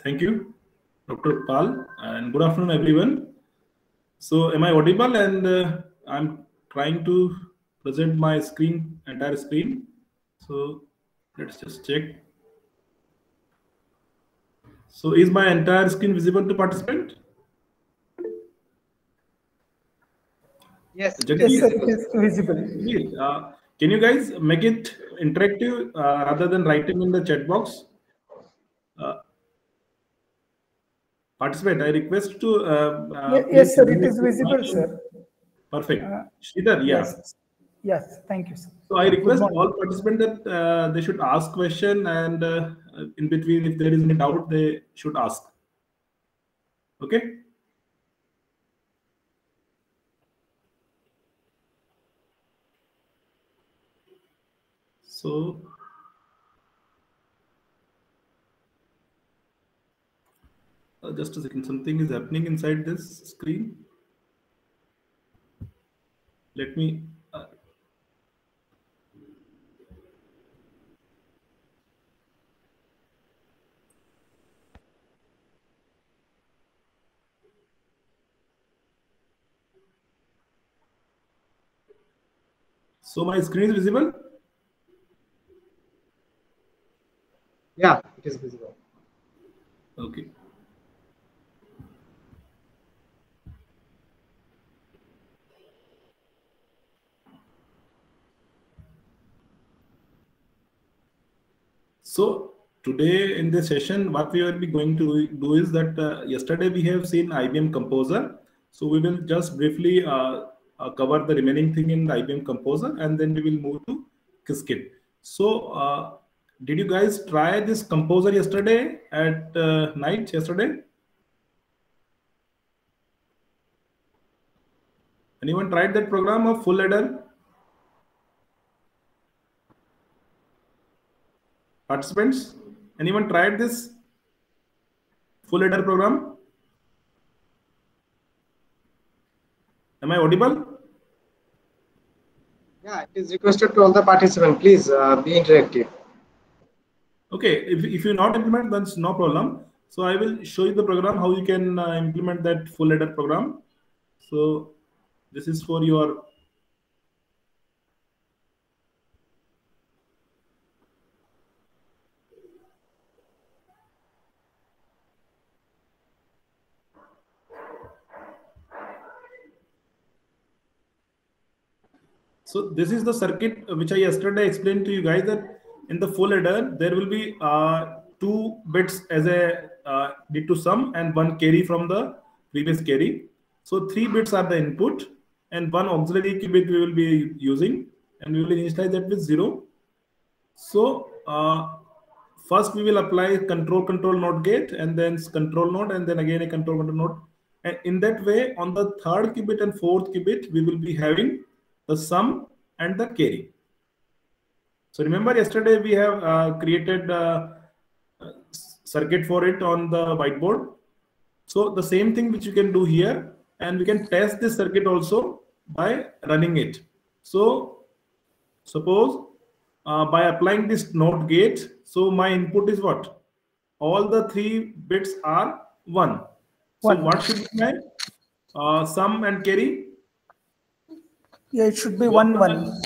Thank you, Dr. Pal, and good afternoon, everyone. So, am I audible? And I'm trying to present my entire screen. So, let's just check. So, is my entire screen visible to participant? Yes, Jagdish, Yes, sir, it is visible. Can you guys make it interactive rather than writing in the chat box? Participant, I request to. Yes, sir, please it is visible, sir. Perfect. Sridhar, yeah. Yes, thank you, sir. So I request all participants that they should ask question, and in between, if there is any doubt, they should ask. Okay. So just a second, something is happening inside this screen. Let me. So my screen is visible? Yeah, it is visible. Okay. So today in this session, what we will be going to do is that yesterday we have seen IBM Composer. So we will just briefly cover the remaining thing in the IBM Composer, and then we will move to Qiskit. So did you guys try this Composer yesterday at night yesterday? Anyone tried that program of full adder? Participants, anyone tried this full adder program? Am I audible? Yeah, it is requested to all the participants. Please be interactive. Okay, if you not implement, that's no problem. So I will show you the program how you can implement that full adder program. So this is for your. So this is the circuit which I yesterday explained to you guys, that in the full adder there will be 2 bits as a need to sum and 1 carry from the previous carry. So 3 bits are the input and 1 auxiliary qubit we will be using, and we will initialize that with 0. So first we will apply control node gate, and then control node, and then again a control node. And in that way, on the 3rd qubit and 4th qubit, we will be having the sum and the carry. So remember yesterday we have created circuit for it on the whiteboard. So the same thing which you can do here, and we can test this circuit also by running it. So suppose by applying this NOT gate, so my input is what? All the 3 bits are 1. So what should be my sum and carry? Yeah, it should be 1 1.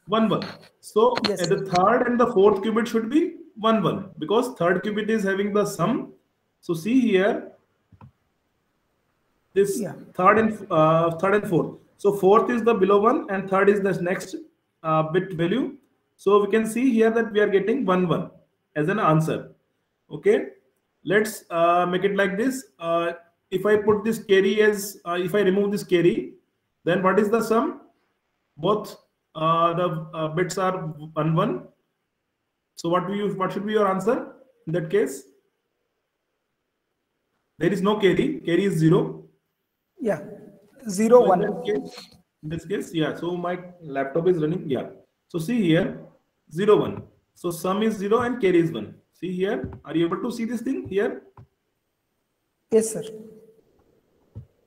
1 1. So yes, the 3rd and the 4th qubit should be 1 1, because 3rd qubit is having the sum. So see here, this 3rd and 4th. So 4th is the below 1 and 3rd is the next bit value. So we can see here that we are getting 1 1 as an answer. Okay, let's make it like this. If I put this carry as if I remove this carry, then what is the sum? Both the bits are 1 1. So what should be your answer in that case? There is no carry. Carry is 0. Yeah, 0 1. In this case, yeah. So my laptop is running. Yeah. So see here, 0 1. So sum is 0 and carry is 1. See here. Are you able to see this thing here? Yes, sir.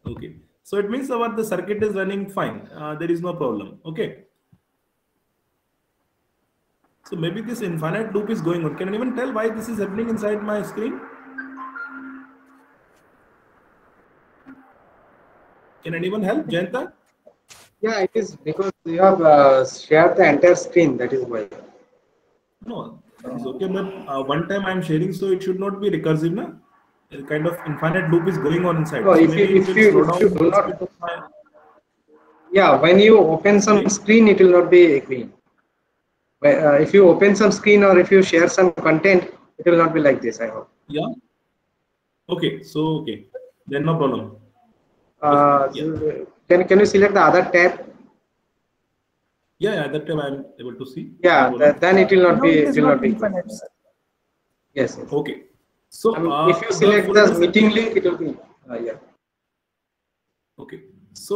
Okay. So it means the circuit is running fine. There is no problem. Okay. So maybe this infinite loop is going on. Can anyone tell why this is happening inside my screen? Can anyone help, Jayanta? Yeah, it is because you have shared the entire screen. That is why. No, that is okay. But one time I'm sharing, so it should not be recursive, na? A kind of infinite loop is going on inside. No, So if you maybe it if will you slow if you down do the speed not, of my. yeah, when you open some Okay. screen, it will not be green. If you open some screen or if you share some content, it will not be like this. I hope. Yeah. Okay. So okay. Then no problem. Because Uh, yeah. can you select the other tab? Yeah. That time I'm able to see. No Yeah, problem. then Now it it is will not not be green. infinite, sir. Yes, yes. Okay. So If you the select full the adder meeting circuit. link, it will be yeah. Okay. So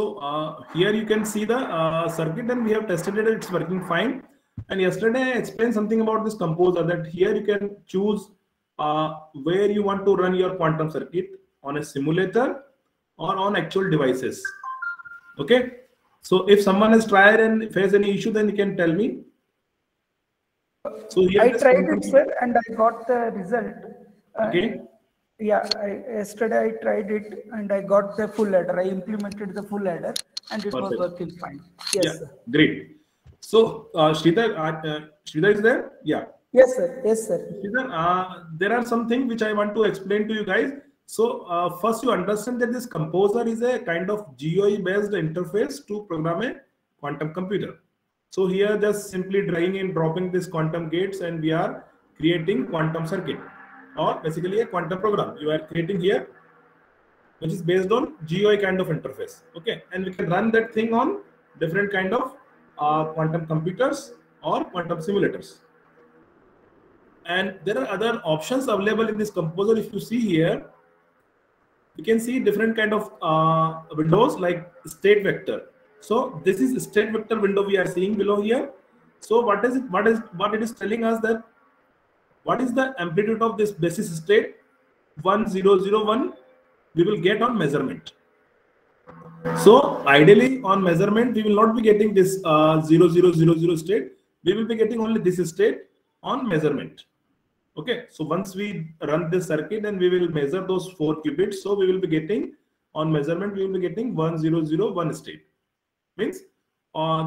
here you can see the circuit, and we have tested it. It's working fine. And yesterday I explained something about this composer, that here you can choose where you want to run your quantum circuit, on a simulator or on actual devices. Okay. So if someone has tried and faced any issue, then you can tell me. So here I this tried quantum. it, sir, and I got the result. Okay. Yeah, yesterday I tried it and I got the full adder. I implemented the full adder and it was Perfect. working fine. Yeah. Yes, sir. Great. So Sridhar is there? Yeah. Yes, sir. Yes, sir. Sridhar, there are some things which I want to explain to you guys. So first you understand that this composer is a kind of GUI based interface to program a quantum computer. So here just simply dragging and dropping this quantum gates, and we are creating quantum circuit, or basically a quantum program you are creating here, which is based on GUI kind of interface. Okay, and we can run that thing on different kind of quantum computers or quantum simulators. And there are other options available in this composer. If you see here, you can see different kind of windows like state vector. So this is state vector window we are seeing below here. So what is it? What it is telling us, that what is the amplitude of this basis state 1001 we will get on measurement. So ideally on measurement we will not be getting this 0000 state. We will be getting only this state on measurement. Okay, so once we run this circuit and we will measure those 4 qubits, so we will be getting on measurement, we will be getting 1001 state. Means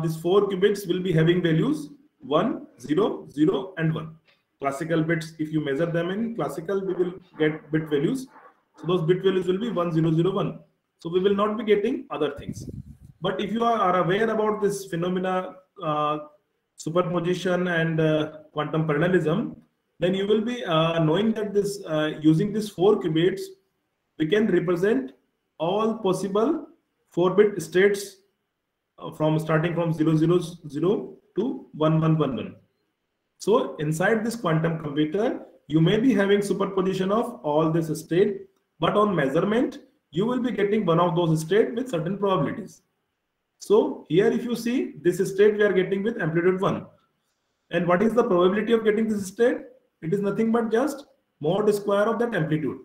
these 4 qubits will be having values 1, 0, 0, and 1. Classical bits, if you measure them in classical, we will get bit values. So those bit values will be 1, 0, 0, 1. So we will not be getting other things. But if you are aware about this phenomena, superposition and quantum parallelism, then you will be knowing that this using these 4 qubits, we can represent all possible 4-bit states from starting from 000 to 1111. So inside this quantum computer, you may be having superposition of all this state, but on measurement, you will be getting one of those states with certain probabilities. So here, if you see this state, we are getting with amplitude 1. And what is the probability of getting this state? It is nothing but just mod square of that amplitude.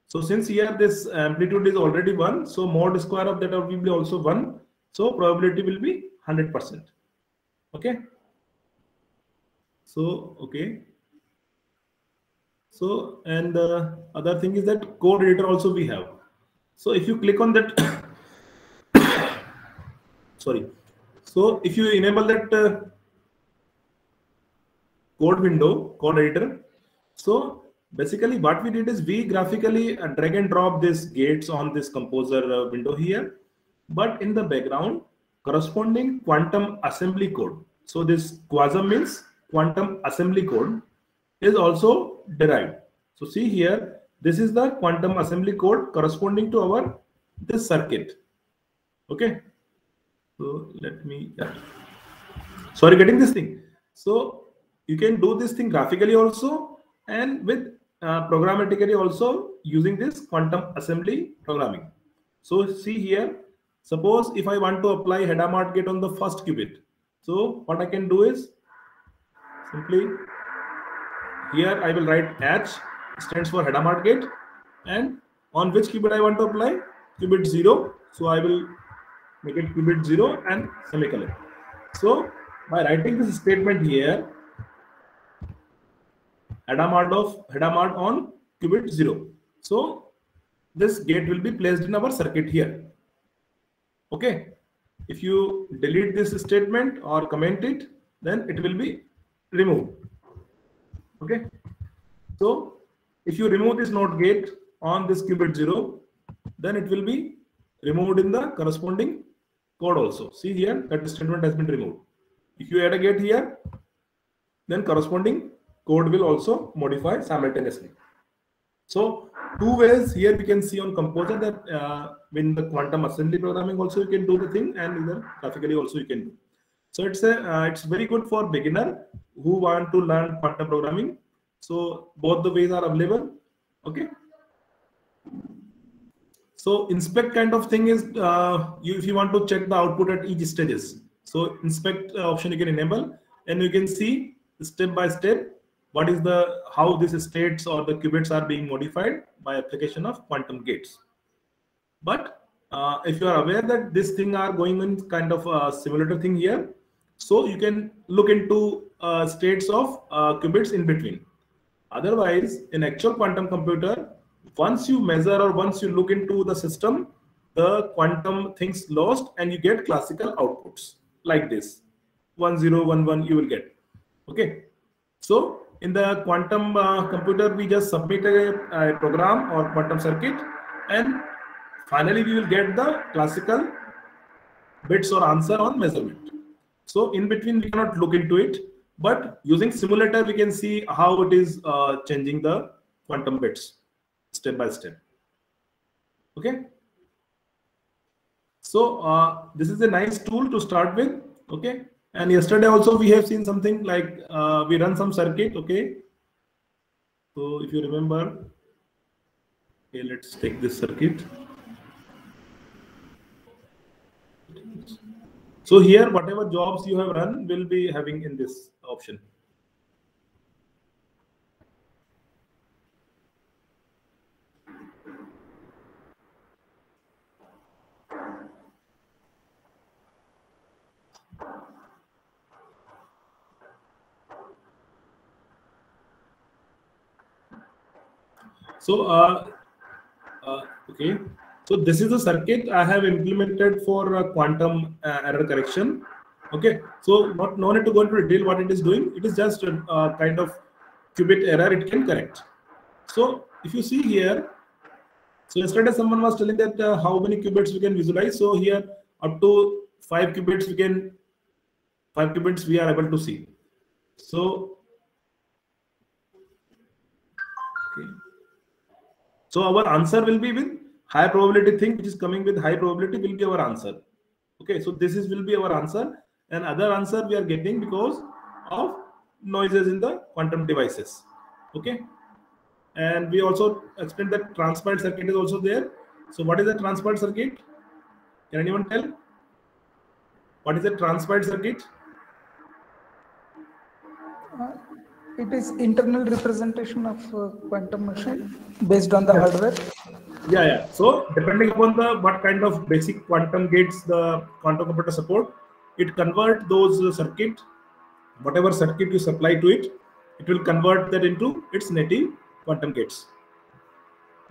So since here this amplitude is already 1, so mod square of that will be also 1. So probability will be 100%. Okay. So, okay. So, and the other thing is that code editor also we have. So if you click on that, sorry. So if you enable that code window, code editor. So basically what we did is we graphically drag and drop these gates on this composer window here. But in the background, corresponding quantum assembly code. So this QASM means quantum assembly code is also derived. So see here, this is the quantum assembly code corresponding to our this circuit. Okay. So let me, sorry, getting this thing. So you can do this thing graphically also, and with programmatically also, using this quantum assembly programming. So see here, suppose if I want to apply Hadamard gate on the first qubit, so what I can do is simply here I will write H stands for Hadamard gate, and on which qubit I want to apply? Qubit 0. So I will make it qubit 0 and semicolon. So by writing this statement here, Hadamard on qubit 0. So this gate will be placed in our circuit here. Okay. If you delete this statement or comment it, then it will be removed. Okay. So if you remove this NOT gate on this qubit 0, then it will be removed in the corresponding code also. See here, that statement has been removed. If you add a gate here, then corresponding code will also modify simultaneously. So two ways here we can see on Composer that in the quantum assembly programming also you can do the thing, and either graphically also you can do. So it's very good for beginner who want to learn quantum programming. So both the ways are available. Okay. So inspect kind of thing is if you want to check the output at each stages. So inspect option you can enable, and you can see step by step what is how these states or the qubits are being modified by application of quantum gates. But if you are aware that this thing are going in kind of a simulator thing here, so you can look into states of qubits in between. Otherwise, in actual quantum computer, once you measure or once you look into the system, the quantum things lost and you get classical outputs like this 1 0 1 1 you will get. Okay. So in the quantum computer, we just submit a program or quantum circuit, and finally we will get the classical bits or answer on measurement. So in between we cannot look into it, but using simulator we can see how it is changing the quantum bits step by step. Okay. So this is a nice tool to start with. Okay. And yesterday also we have seen something like we run some circuit. Okay. So if you remember, okay, let's take this circuit. So here, whatever jobs you have run will be having in this option. So, okay. So this is the circuit I have implemented for quantum error correction. Okay. So no need to go into detail what it is doing. It is just a kind of qubit error it can correct. So if you see here, so yesterday someone was telling that how many qubits we can visualize. So here up to 5 qubits we are able to see. So okay. So our answer will be with high probability thing which is coming with high probability will be our answer. Okay, so this will be our answer, and other answer we are getting because of noises in the quantum devices. Okay, and we also explained that transpired circuit is also there. So what is a transpired circuit? Can anyone tell? What is a transpired circuit? It is internal representation of quantum machine based on the hardware. Yeah. So depending upon what kind of basic quantum gates the quantum computer support, it convert those circuit, whatever circuit you supply to it, it will convert that into its native quantum gates.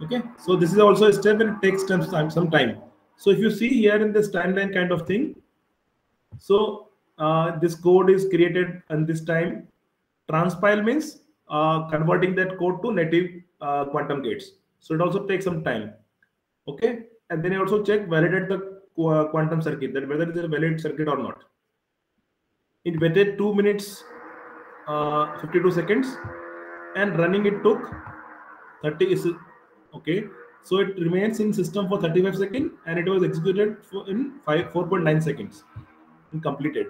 Okay. So this is also a step and it takes some time. So if you see here in this timeline kind of thing, so this code is created and this time transpile means converting that code to native quantum gates. So it also takes some time. Okay. And then you also validate the quantum circuit, that whether it is a valid circuit or not. It waited 2 minutes 52 seconds and running it took 30 okay. So it remains in system for 35 seconds and it was executed in 4.9 seconds and completed.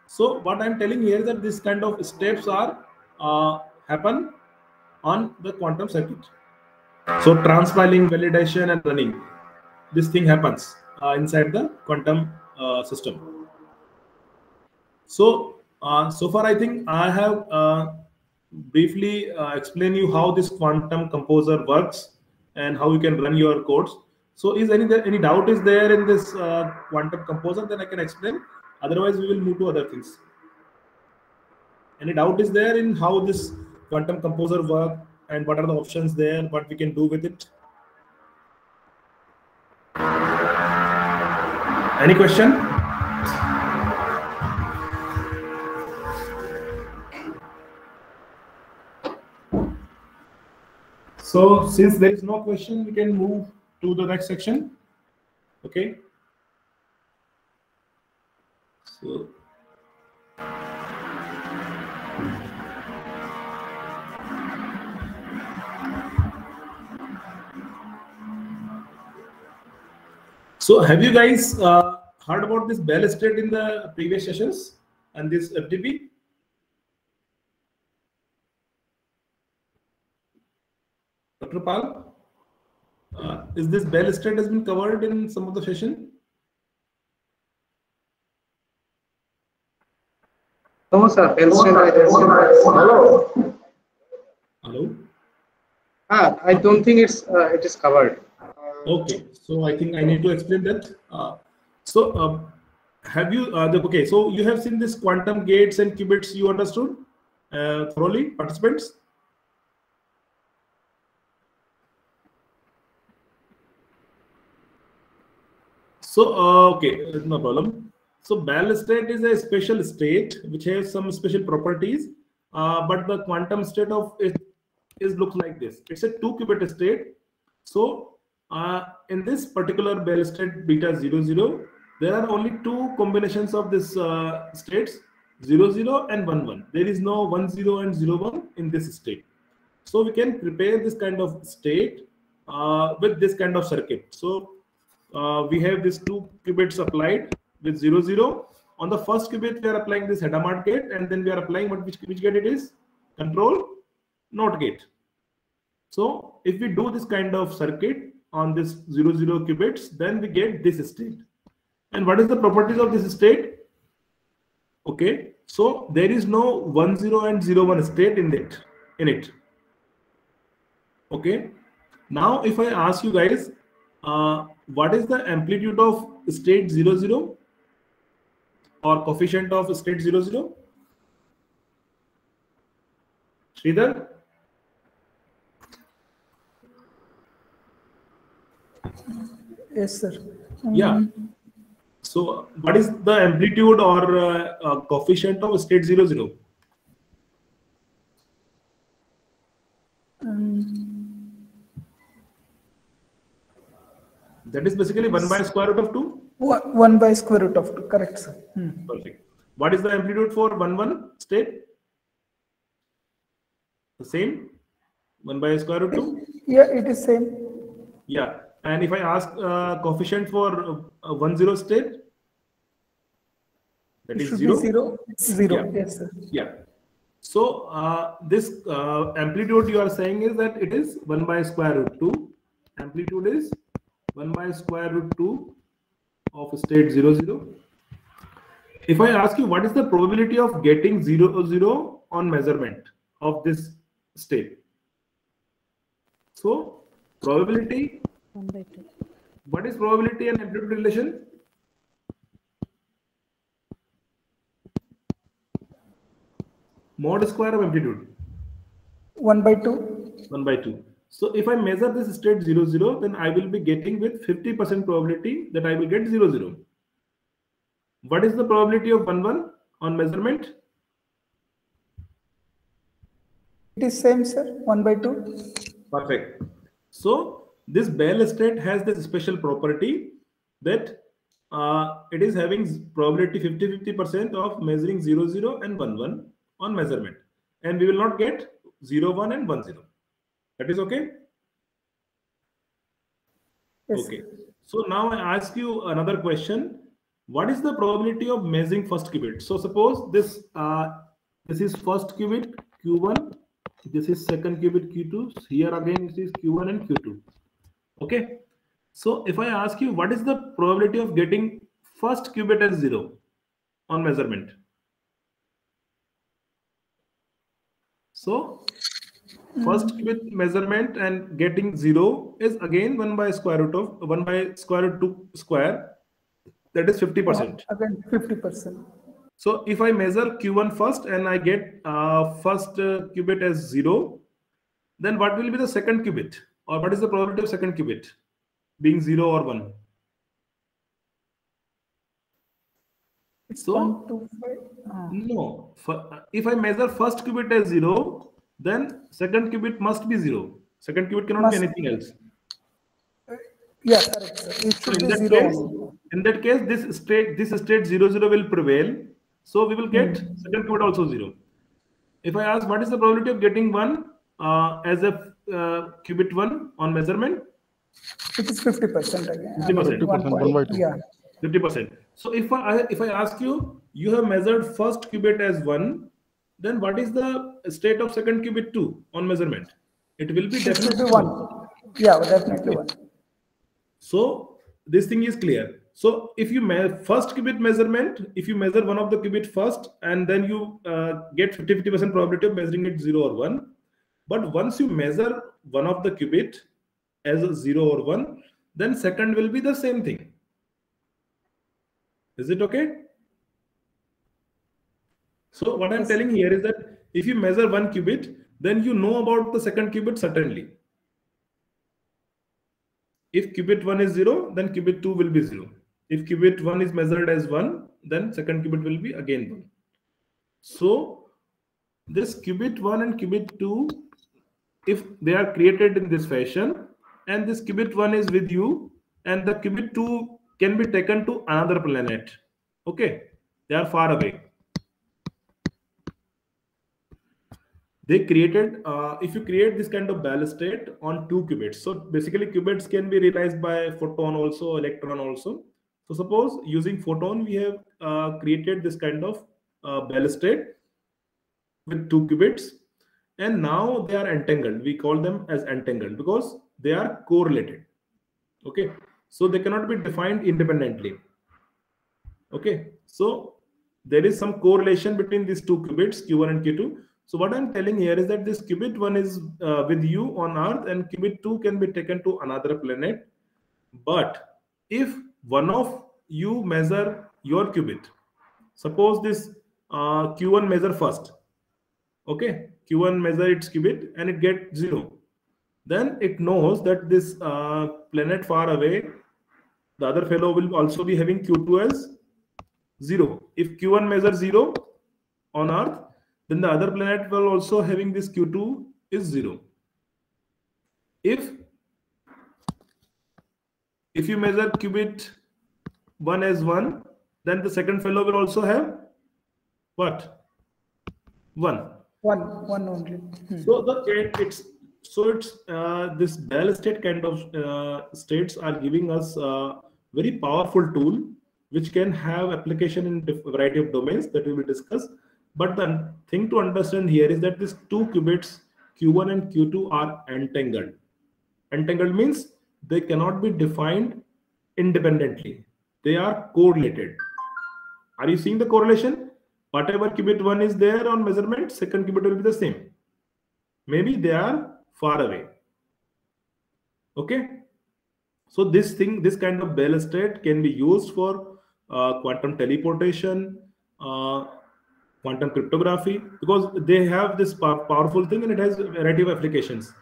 So what I'm telling here is that this kind of steps are happen on the quantum circuit. So transpiling, validation, and running, this thing happens inside the quantum system. So so far I think I have briefly explained you how this quantum composer works and how you can run your codes. So is any doubt is there in this quantum composer? Then I can explain. Otherwise, we will move to other things. Any doubt is there in how this quantum composer work and what are the options there, what we can do with it? Any question? So since there is no question, we can move to the next section. Okay. So have you guys heard about this Bell state in the previous sessions and this FTP? Dr. Pal, is this Bell state has been covered in some of the session? No, sir. Bell state. Hello. Hello. I don't think it is covered. Okay, so I think I need to explain that. Have you okay? So you have seen this quantum gates and qubits. You understood thoroughly, participants? So okay, no problem. So Bell state is a special state which has some special properties, but the quantum state of it is looks like this. It's a 2-qubit state. So in this particular Bell state beta 00, there are only 2 combinations of this states 00 and 11. There is no 10 and 01 in this state. So we can prepare this kind of state with this kind of circuit. So we have these 2 qubits applied with 00. On the first qubit, we are applying this Hadamard gate, and then we are applying which gate it is? Control NOT gate. So if we do this kind of circuit on this 00 qubits, then we get this state. And what is the properties of this state? Okay, so there is no 10 and 01 state in it. Okay, now if I ask you guys, what is the amplitude of state 00 or coefficient of state 00? Sridhar? Yes, sir. Yeah. So what is the amplitude or coefficient of state 00? That is basically 1 by square root of 2? 1 by square root of 2, correct, sir. Perfect. What is the amplitude for 1 state? The same? 1 by square root 2? Yeah, it is same. Yeah. And if I ask coefficient for 10 state, that is 0? 0. Yeah. Yes, sir. Yeah. So this amplitude you are saying is that it is 1 by square root 2. Amplitude is 1 by square root 2 of state 00. If I ask you what is the probability of getting 00 on measurement of this state? So probability, 1 by 2. what is probability and amplitude relation? Mod square of amplitude. 1 by 2. 1 by 2. So if I measure this state 00, then I will be getting with 50% probability that I will get 00. What is the probability of 11 on measurement? It is same, sir. 1 by 2. Perfect. So this Bell state has this special property that it is having probability 50-50% of measuring 00 and 11 on measurement, and we will not get 01 and 10. That is okay? Yes. Okay. So now I ask you another question. What is the probability of measuring first qubit? So suppose this is first qubit Q1, this is second qubit Q2. Here again this is Q1 and Q2. Okay. So if I ask you what is the probability of getting first qubit as 0 on measurement? So first qubit measurement and getting 0 is again 1 by square root of 1 by square root 2 square. That is 50%. Again, 50%. So if I measure Q1 first and I get first qubit as 0, then what will be the second qubit? Or what is the probability of second qubit being 0 or 1? It's So 125. no, if I measure first qubit as 0, then second qubit must be 0. Second qubit cannot be Must- anything else. Yeah, correct, sir. It So should in be that 0 case, only. this state 0 will prevail. So we will get second qubit also 0. If I ask what is the probability of getting one as a qubit 1 on measurement, It is 50% again. 50%. 1/2. Yeah. 50%. So if I ask you, you have measured first qubit as 1, then what is the state of second qubit 2 on measurement? It will be It should definitely be 1. Yeah, definitely 1. So this thing is clear. So if you first qubit measurement, if you measure one of the qubit first, and then you get 50% probability of measuring it 0 or 1. But once you measure one of the qubit as a 0 or 1, then second will be the same thing. Is it okay? So what I'm telling here is that if you measure one qubit, then you know about the second qubit certainly. If qubit 1 is 0, then qubit 2 will be 0. If qubit 1 is measured as 1, then second qubit will be again 1. So this qubit 1 and qubit 2, if they are created in this fashion, and this qubit 1 is with you, and the qubit 2 can be taken to another planet. Okay, they are far away. They created, if you create this kind of Bell state on 2 qubits. So basically qubits can be realized by photon also, electron also. So suppose using photon, we have created this kind of Bell state with 2 qubits. And now they are entangled. We call them as entangled because they are correlated. Okay. So they cannot be defined independently. Okay. So there is some correlation between these 2 qubits, Q1 and Q2. So what I'm telling here is that this qubit 1 is with you on Earth, and qubit 2 can be taken to another planet. But if one of you measure your qubit, suppose this Q1 measure first, okay, Q1 measure its qubit and it gets 0, then it knows that this planet far away, the other fellow will also be having Q2 as 0. If Q1 measures 0 on Earth, then the other planet will also having this Q2 is 0. If you measure qubit 1 as 1, then the second fellow will also have what? 1. 1 only. So this Bell state kind of states are giving us a very powerful tool which can have application in a variety of domains that we will discuss. But the thing to understand here is that these 2 qubits, Q1 and Q2, are entangled. Entangled means they cannot be defined independently. They are correlated. Are you seeing the correlation? Whatever qubit 1 is there on measurement, second qubit will be the same. Maybe they are far away. Okay. So this kind of Bell state can be used for quantum teleportation, quantum cryptography, because they have this powerful thing and it has a variety of applications,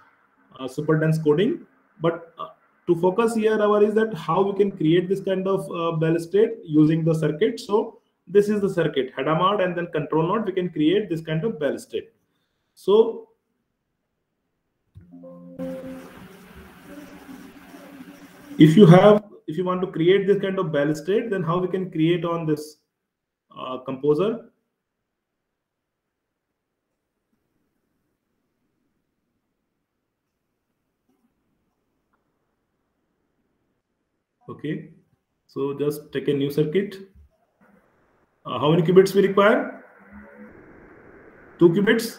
super dense coding. But to focus here is that how we can create this kind of Bell state using the circuit. So this is the circuit, Hadamard and then control node. We can create this kind of Bell state. So if you want to create this kind of Bell state, then how we can create on this composer? Okay, so just take a new circuit. How many qubits we require? 2 qubits.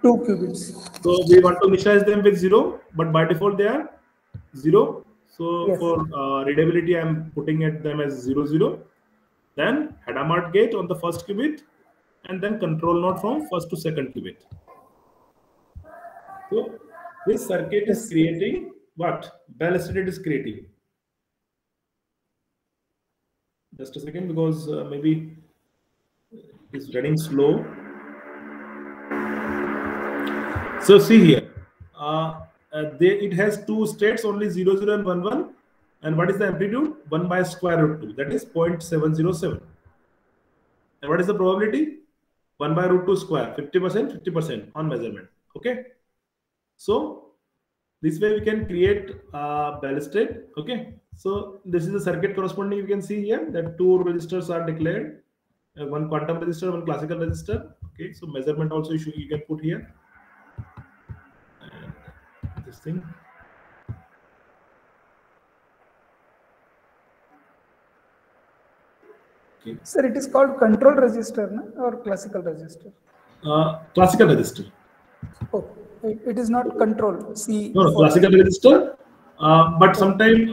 2 qubits. So we want to initialize them with 0, but by default they are 0. So Yes. for readability, I'm putting at them as 0, 0. Then Hadamard gate on the first qubit, and then control node from first to second qubit. So this circuit is creating what? Bell state is creating. Just a second, because maybe it's running slow. So see here, it has 2 states, only 0, 0 and 1, 1. And what is the amplitude? 1 by square root 2, that is 0.707. And what is the probability? 1 by root 2 square, 50%, 50% on measurement. Okay. So this way we can create a balustrade. Okay. So this is the circuit corresponding. You can see here that two resistors are declared. One quantum resistor, one classical resistor. Okay. So measurement also you can put here. And this thing. Okay. Sir, it is called control resistor, no? Or classical resistor? Classical resistor. Oh, it is not control. C. No, classical resistor. But sometimes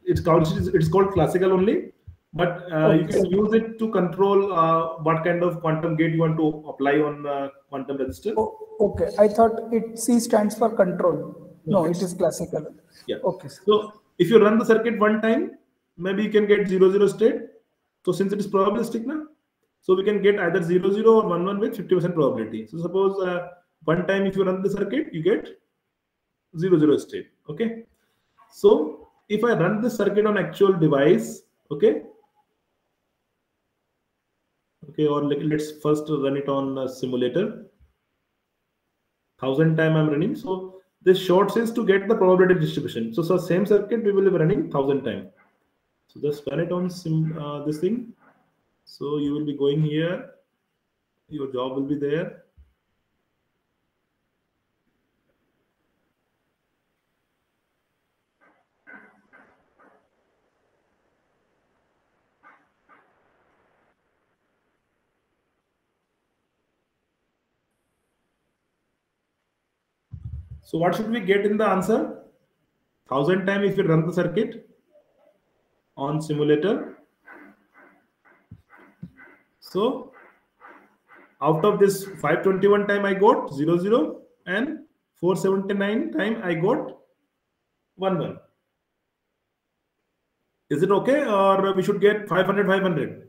it's called classical only. But you can use it to control what kind of quantum gate you want to apply on quantum resistor. Oh, okay. I thought C stands for control. No, it is classical. Yeah. Okay. Sir. So if you run the circuit one time, maybe you can get 0-0 state. So since it is probabilistic now, so we can get either 0-0 or 1-1 with 50% probability. So suppose one time if you run the circuit, you get 0-0 state. Okay. So if I run the circuit on actual device, okay. Okay, or let's first run it on a simulator. 1000 time I'm running. So this short says to get the probability distribution. So same circuit we will be running 1000 time. So just run it on this thing. So you will be going here. Your job will be there. So what should we get in the answer? 1000 time if you run the circuit on simulator. So out of this 521 time I got 0-0 and 479 time I got 1-1. Is it okay, or we should get 500?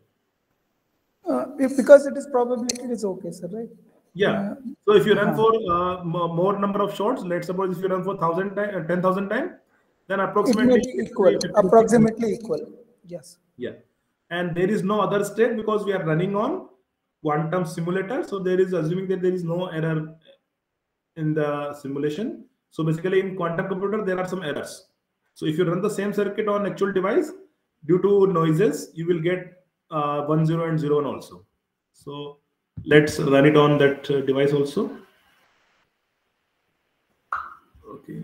Because it is probability, it is okay, sir, right? Yeah. So if you run for more number of shots, let's suppose if you run for 1000 time, 10,000 time, then approximately it may be equal, approximately equal. Yes. Yeah. And there is no other state because we are running on quantum simulator. So there is assuming that there is no error in the simulation. So basically in quantum computer, there are some errors. So if you run the same circuit on actual device, due to noises, you will get 1-0 and 0-1 also. So let's run it on that device also. Okay.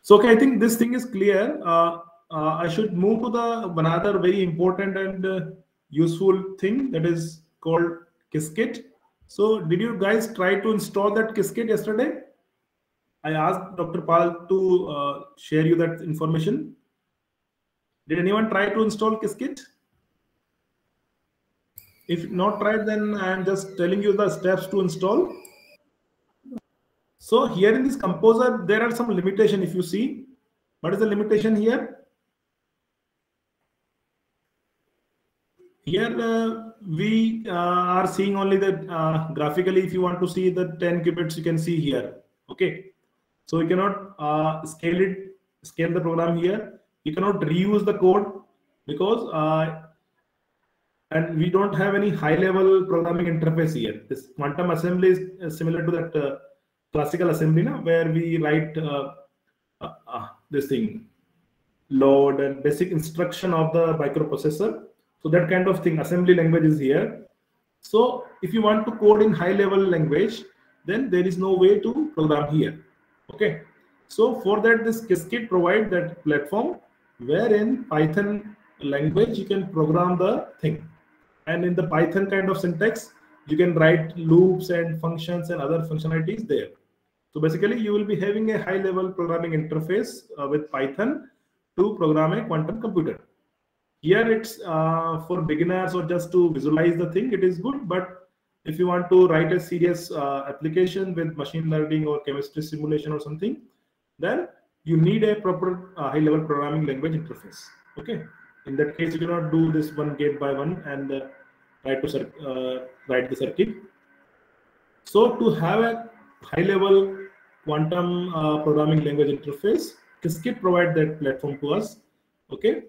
So okay, I think this thing is clear. I should move to the another very important and useful thing that is called Qiskit. So did you guys try to install that Qiskit yesterday? I asked Dr. Pal to share you that information. Did anyone try to install Qiskit? If not tried, then I am just telling you the steps to install. So here in this composer, there are some limitation. If you see, what is the limitation here? Here we are seeing only that graphically, if you want to see the 10 qubits, you can see here. Okay. So you cannot scale the program here. You cannot reuse the code because and we don't have any high-level programming interface here. This quantum assembly is similar to that classical assembly, where we write this thing, load and basic instruction of the microprocessor. So that kind of thing, assembly language is here. So if you want to code in high-level language, then there is no way to program here. Okay. So for that, this Qiskit provides that platform wherein Python language you can program the thing. And in the Python kind of syntax, you can write loops and functions and other functionalities there. So basically, you will be having a high-level programming interface with Python to program a quantum computer. Here it's for beginners or just to visualize the thing, it is good. But if you want to write a serious application with machine learning or chemistry simulation or something, then you need a proper high-level programming language interface. Okay. In that case, you cannot do this one gate by one and write the circuit. So to have a high-level quantum programming language interface, Qiskit provides that platform to us. Okay.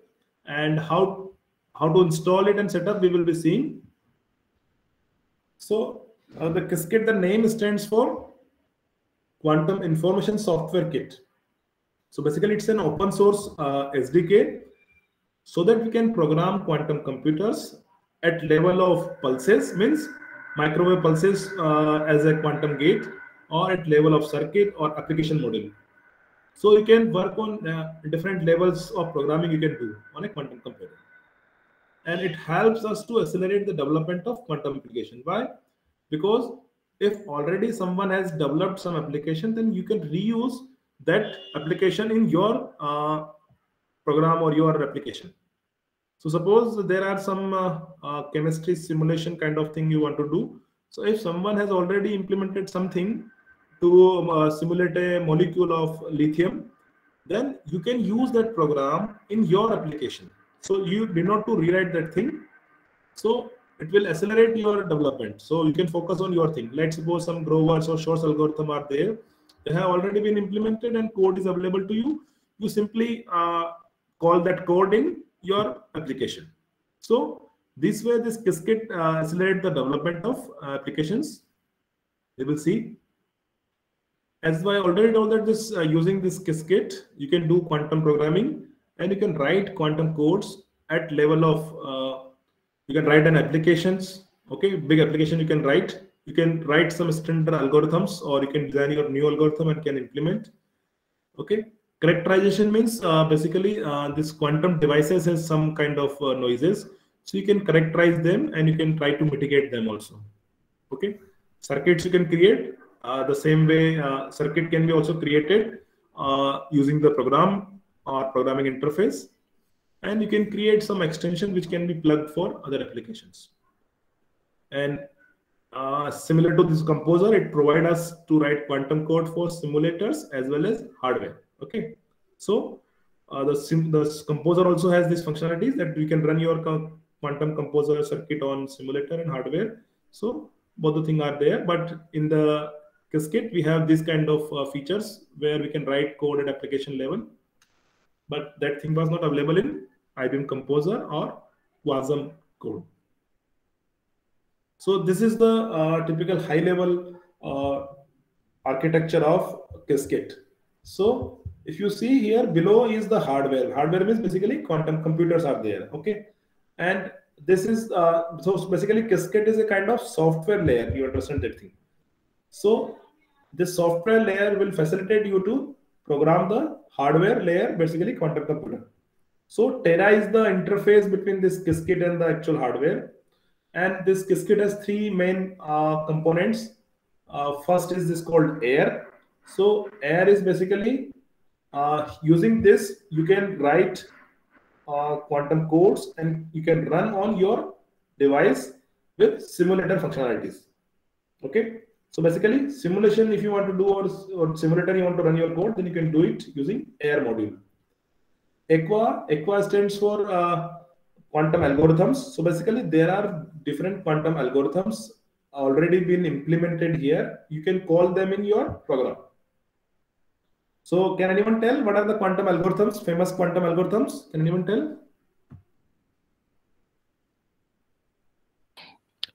And how how to install it and set up, we will be seeing. So the Qiskit, the name stands for Quantum Information Software Kit. So basically it's an open source SDK, so that we can program quantum computers at level of pulses, means microwave pulses as a quantum gate, or at level of circuit or application module. So you can work on different levels of programming you can do on a quantum computer. And it helps us to accelerate the development of quantum application. Why? Because if already someone has developed some application, then you can reuse that application in your program or your application. So suppose there are some chemistry simulation kind of thing you want to do. So if someone has already implemented something to simulate a molecule of lithium, then you can use that program in your application. So you do not to rewrite that thing. So it will accelerate your development. So you can focus on your thing. Let's suppose some Grover's or Shor's algorithm are there. They have already been implemented and code is available to you. You simply call that code in your application. So this way, this Qiskit accelerate the development of applications. We will see. As I already told that this using this Qiskit, you can do quantum programming and you can write quantum codes at level of you can write an applications. Okay, big application you can write. You can write some standard algorithms, or you can design your new algorithm and can implement. Okay, characterization means basically this quantum devices has some kind of noises, so you can characterize them and you can try to mitigate them also. Okay, circuits you can create the same way. Circuit can be also created using the program or programming interface, and you can create some extension which can be plugged for other applications. And similar to this composer, it provides us to write quantum code for simulators as well as hardware. Okay, so the composer also has these functionalities that you can run your quantum composer circuit on simulator and hardware. So both the things are there, but in the Qiskit we have this kind of features where we can write code at application level, but that thing was not available in IBM Composer or Quasar code. So this is the typical high-level architecture of Qiskit. So if you see here below is the hardware. Hardware means basically quantum computers are there. Okay, and this is so basically Qiskit is a kind of software layer. You understand that thing. So this software layer will facilitate you to program the hardware layer, basically quantum computer. So Terra is the interface between this Qiskit and the actual hardware. And this Qiskit has three main components. First is this called air. So air is basically using this, you can write quantum codes and you can run on your device with simulator functionalities. Okay. So basically simulation, if you want to do or simulator, you want to run your code, then you can do it using air module. Aqua stands for quantum algorithms. So basically there are different quantum algorithms already been implemented here. You can call them in your program. So can anyone tell what are the quantum algorithms, famous quantum algorithms? Can anyone tell?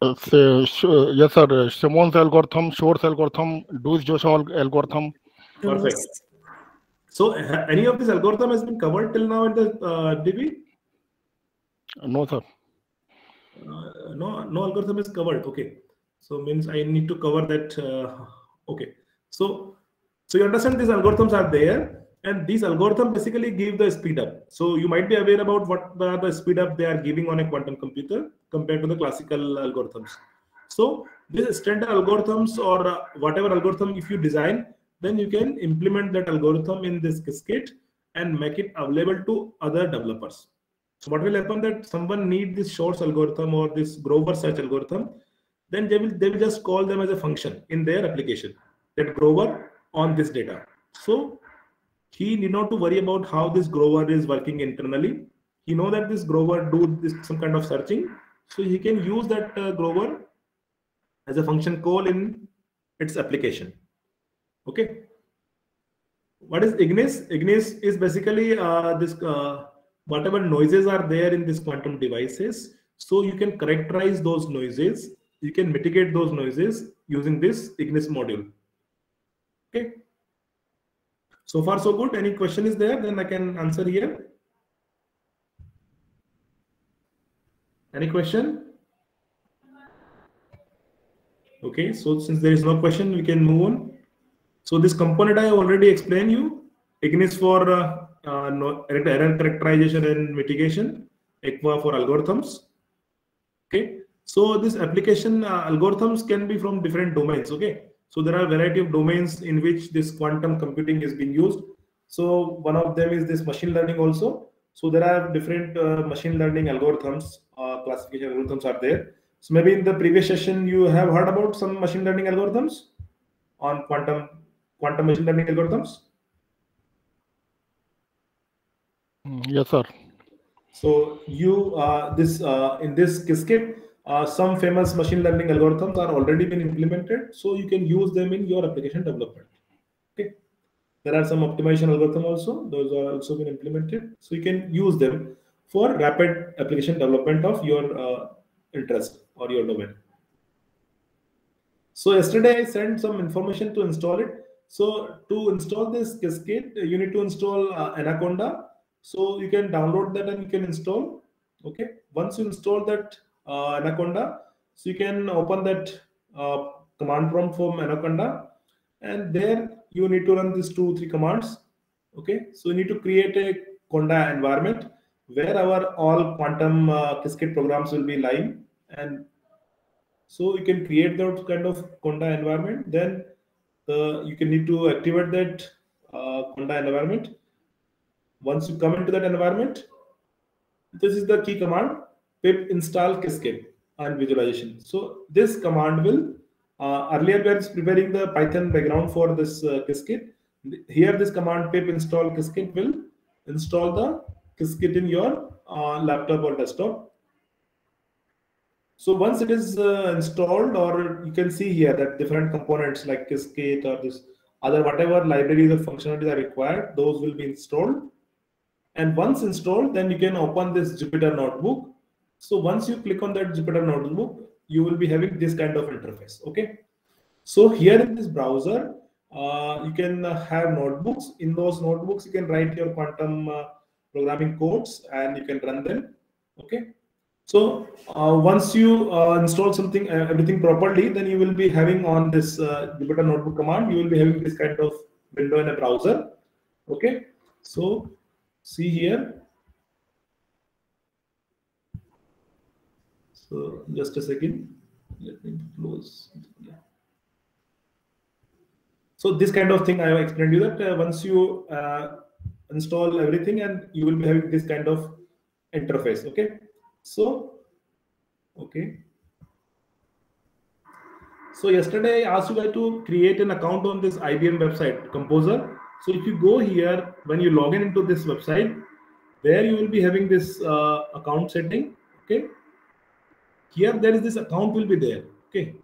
Yes, sir. Simon's algorithm, Shor's algorithm, Deuce-Joshua algorithm. Perfect. So any of this algorithm has been covered till now in the DB? No, sir. No algorithm is covered. Okay. So means I need to cover that. Okay. So you understand these algorithms are there, and these algorithms basically give the speed up. So you might be aware about what are the speed up they are giving on a quantum computer compared to the classical algorithms. So these standard algorithms or whatever algorithm if you design, then you can implement that algorithm in this Qiskit and make it available to other developers. So what will happen that someone need this Shor's algorithm or this Grover search algorithm, then they will just call them as a function in their application, that Grover on this data. So he need not to worry about how this Grover is working internally. He know that this Grover do this some kind of searching, so he can use that Grover as a function call in its application. Okay. What is Ignis? Ignis is basically this whatever noises are there in these quantum devices. So you can characterize those noises. You can mitigate those noises using this Ignis module. Okay. So far so good. Any question is there? Then I can answer here. Any question? Okay. So since there is no question, we can move on. So this component I already explained you. Ignis for error characterization and mitigation. ECMA for algorithms. Okay. So this application algorithms can be from different domains. Okay. So there are a variety of domains in which this quantum computing is being used. So one of them is this machine learning also. So there are different machine learning algorithms, classification algorithms are there. So maybe in the previous session you have heard about some machine learning algorithms on quantum machine learning algorithms. Yes, sir. So you in this Qiskit, some famous machine learning algorithms are already been implemented, so you can use them in your application development. Okay, there are some optimization algorithms also; those are also been implemented, so you can use them for rapid application development of your interest or your domain. So yesterday I sent some information to install it. So to install this Qiskit, you need to install Anaconda. So you can download that and you can install. Okay. Once you install that Anaconda, so you can open that command prompt from Anaconda, and there you need to run these 2-3 commands. Okay. So you need to create a Conda environment where our all quantum Qiskit programs will be live, and so you can create that kind of Conda environment. Then you can need to activate that Conda environment. Once you come into that environment, this is the key command: pip install Qiskit and visualization. So this command will earlier we are preparing the Python background for this Qiskit. Here this command pip install Qiskit will install the Qiskit in your laptop or desktop. So once it is installed, or you can see here that different components like Qiskit or this other whatever libraries or functionalities are required, those will be installed. And once installed, then you can open this Jupyter Notebook. So once you click on that Jupyter Notebook, you will be having this kind of interface. Okay. So here in this browser, you can have notebooks. In those notebooks, you can write your quantum programming codes and you can run them. Okay. So once you install something, everything properly, then you will be having on this Jupyter Notebook command, you will be having this kind of window in a browser. Okay. So see here. So just a second. Let me close. Yeah. So this kind of thing I have explained you that once you install everything, and you will be having this kind of interface. Okay. So, okay. So yesterday I asked you guys to create an account on this IBM website, Composer. So if you go here, when you log in into this website, there you will be having this account setting. Okay. Here there is this account will be there. Okay.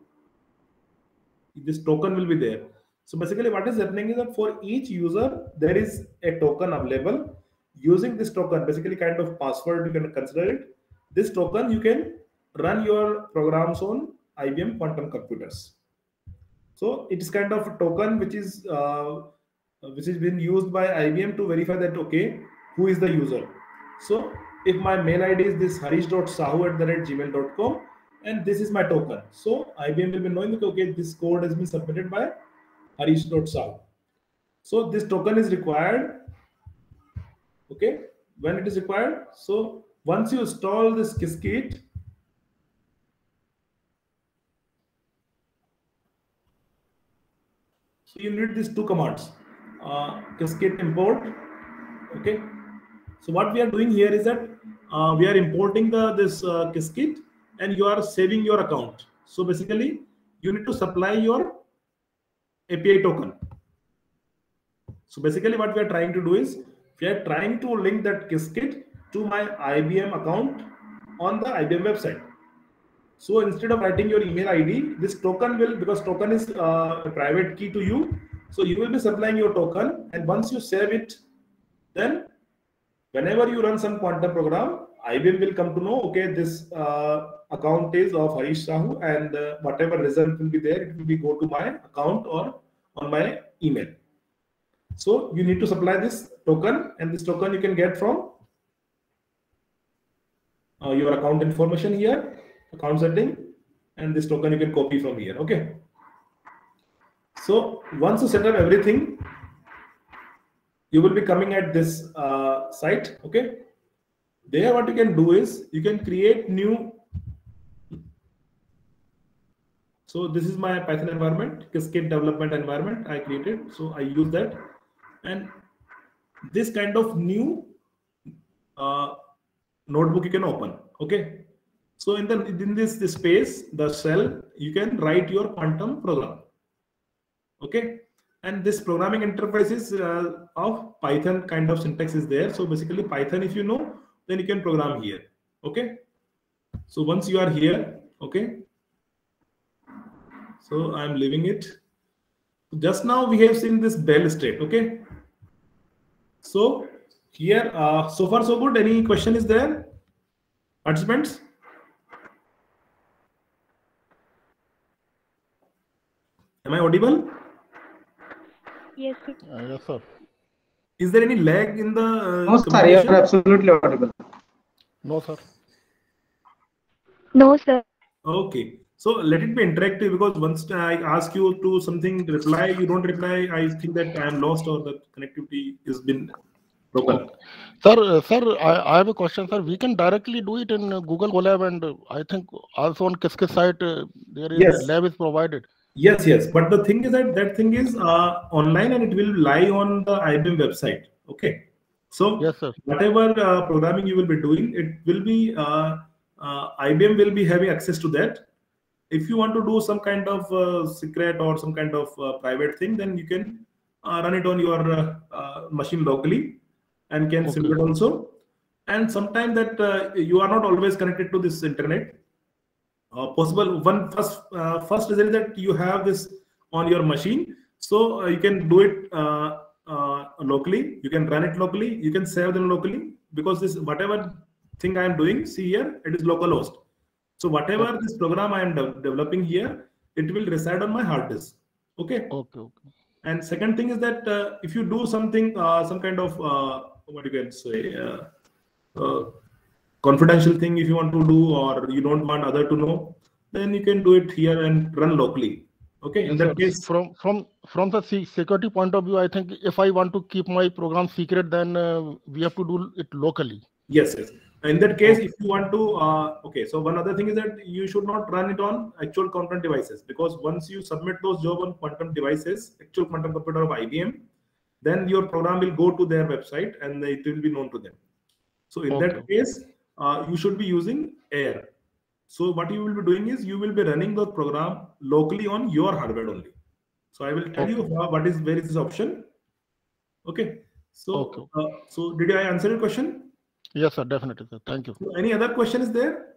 This token will be there. So basically what is happening is that for each user, there is a token available. Using this token, basically kind of password, you can consider it. This token, you can run your programs on IBM quantum computers. So it is kind of a token which is been used by IBM to verify that, okay, who is the user. So if my mail ID is this harish.sahu@gmail.com, and this is my token. So IBM will be knowing that, okay, this code has been submitted by harish.sahu. So this token is required. Okay, when it is required. So once you install this Qiskit, so you need these two commands, Qiskit import. Okay, so what we are doing here is that we are importing this Qiskit, and you are saving your account. So basically, you need to supply your API token. So basically, what we are trying to do is we are trying to link that Qiskit to my IBM account on the IBM website. So instead of writing your email ID, this token will, because token is a private key to you, so you will be supplying your token, and once you save it, then whenever you run some quantum program, IBM will come to know, okay, this account is of Harish Sahu, and whatever result will be there, it will be go to my account or on my email. So you need to supply this token, and this token you can get from your account information here, account setting, and this token you can copy from here. Okay. So once you set up everything, you will be coming at this site. Okay. There, what you can do is you can create new. So this is my Python environment, Cascade development environment I created. So I use that, and this kind of new notebook you can open. Okay. So in this space, the shell, you can write your quantum program. Okay. And this programming interface is of Python kind of syntax is there. So basically Python, if you know, then you can program here. Okay. So once you are here, okay. So I'm leaving it. Just now we have seen this bell state. Okay. So here, so far so good. Any question is there? Participants? Am I audible? Yes, sir. Yes, sir. Is there any lag in the No, sir, you are absolutely audible. No, sir. No, sir. Okay. So let it be interactive, because once I ask you to something reply, you don't reply, I think that I am lost or the connectivity has been broken. Sir, I have a question, sir. We can directly do it in Google Colab, and I think also on Qiskit site there is Yes. a lab is provided. Yes, yes. But the thing is that thing is online, and it will lie on the IBM website. Okay. So Yes, sir. whatever programming you will be doing, it will be IBM will be having access to that. If you want to do some kind of secret or some kind of private thing, then you can run it on your machine locally, and can Okay. simulate also. And sometimes that you are not always connected to this internet. Possible one first result that you have this on your machine, so you can do it locally. You can run it locally. You can save them locally, because this whatever thing I am doing, see here, it is localhost. So whatever this program I am developing here, it will reside on my hard disk. Okay. Okay. Okay. And second thing is that if you do something, some kind of what you can say, confidential thing, if you want to do, or you don't want other to know, then you can do it here and run locally. Okay. In Yes, that sir. case, From the security point of view, I think if I want to keep my program secret, then we have to do it locally. yes, yes. In that case, if you want to, okay. So one other thing is that you should not run it on actual quantum devices, because once you submit those job on quantum devices, actual quantum computer of IBM, then your program will go to their website and it will be known to them. So in that case, you should be using AIR. So what you will be doing is you will be running the program locally on your hardware only. So I will tell you where is this option. Okay. So so did I answer your question? Yes, sir. Definitely, sir. Thank you. So any other question is there?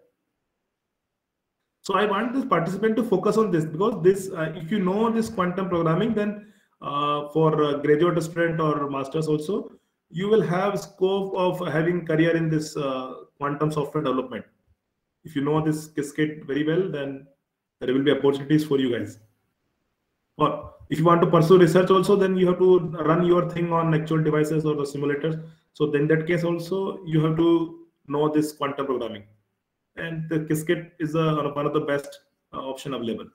So I want this participant to focus on this, because this, if you know this quantum programming, then for graduate student or masters also, you will have scope of having career in this quantum software development. If you know this Qiskit very well, then there will be opportunities for you guys. Or if you want to pursue research also, then you have to run your thing on actual devices or the simulators. So in that case also, you have to know this quantum programming. And the Qiskit is one of the best option available.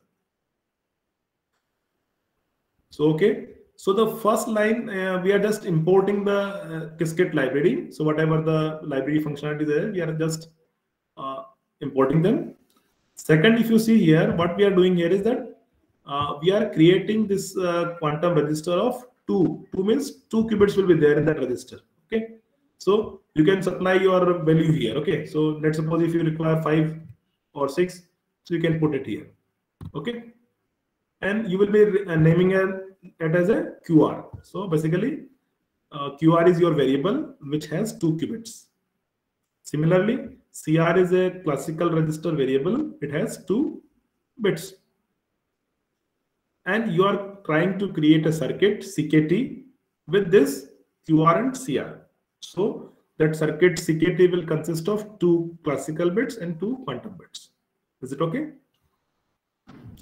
So, okay. So the first line, we are just importing the Qiskit library. So whatever the library functionality there, we are just importing them. Second, if you see here, what we are doing here is that we are creating this quantum register of 2. 2 means 2 qubits will be there in that register. Okay. So you can supply your value here. Okay. So let's suppose if you require 5 or 6, so you can put it here. Okay. And you will be naming it as a QR. So basically, QR is your variable which has 2 qubits. Similarly, CR is a classical register variable. It has 2 bits. And you are trying to create a circuit, CKT, with this QR and CR. So that circuit CKT will consist of 2 classical bits and 2 quantum bits. Is it okay?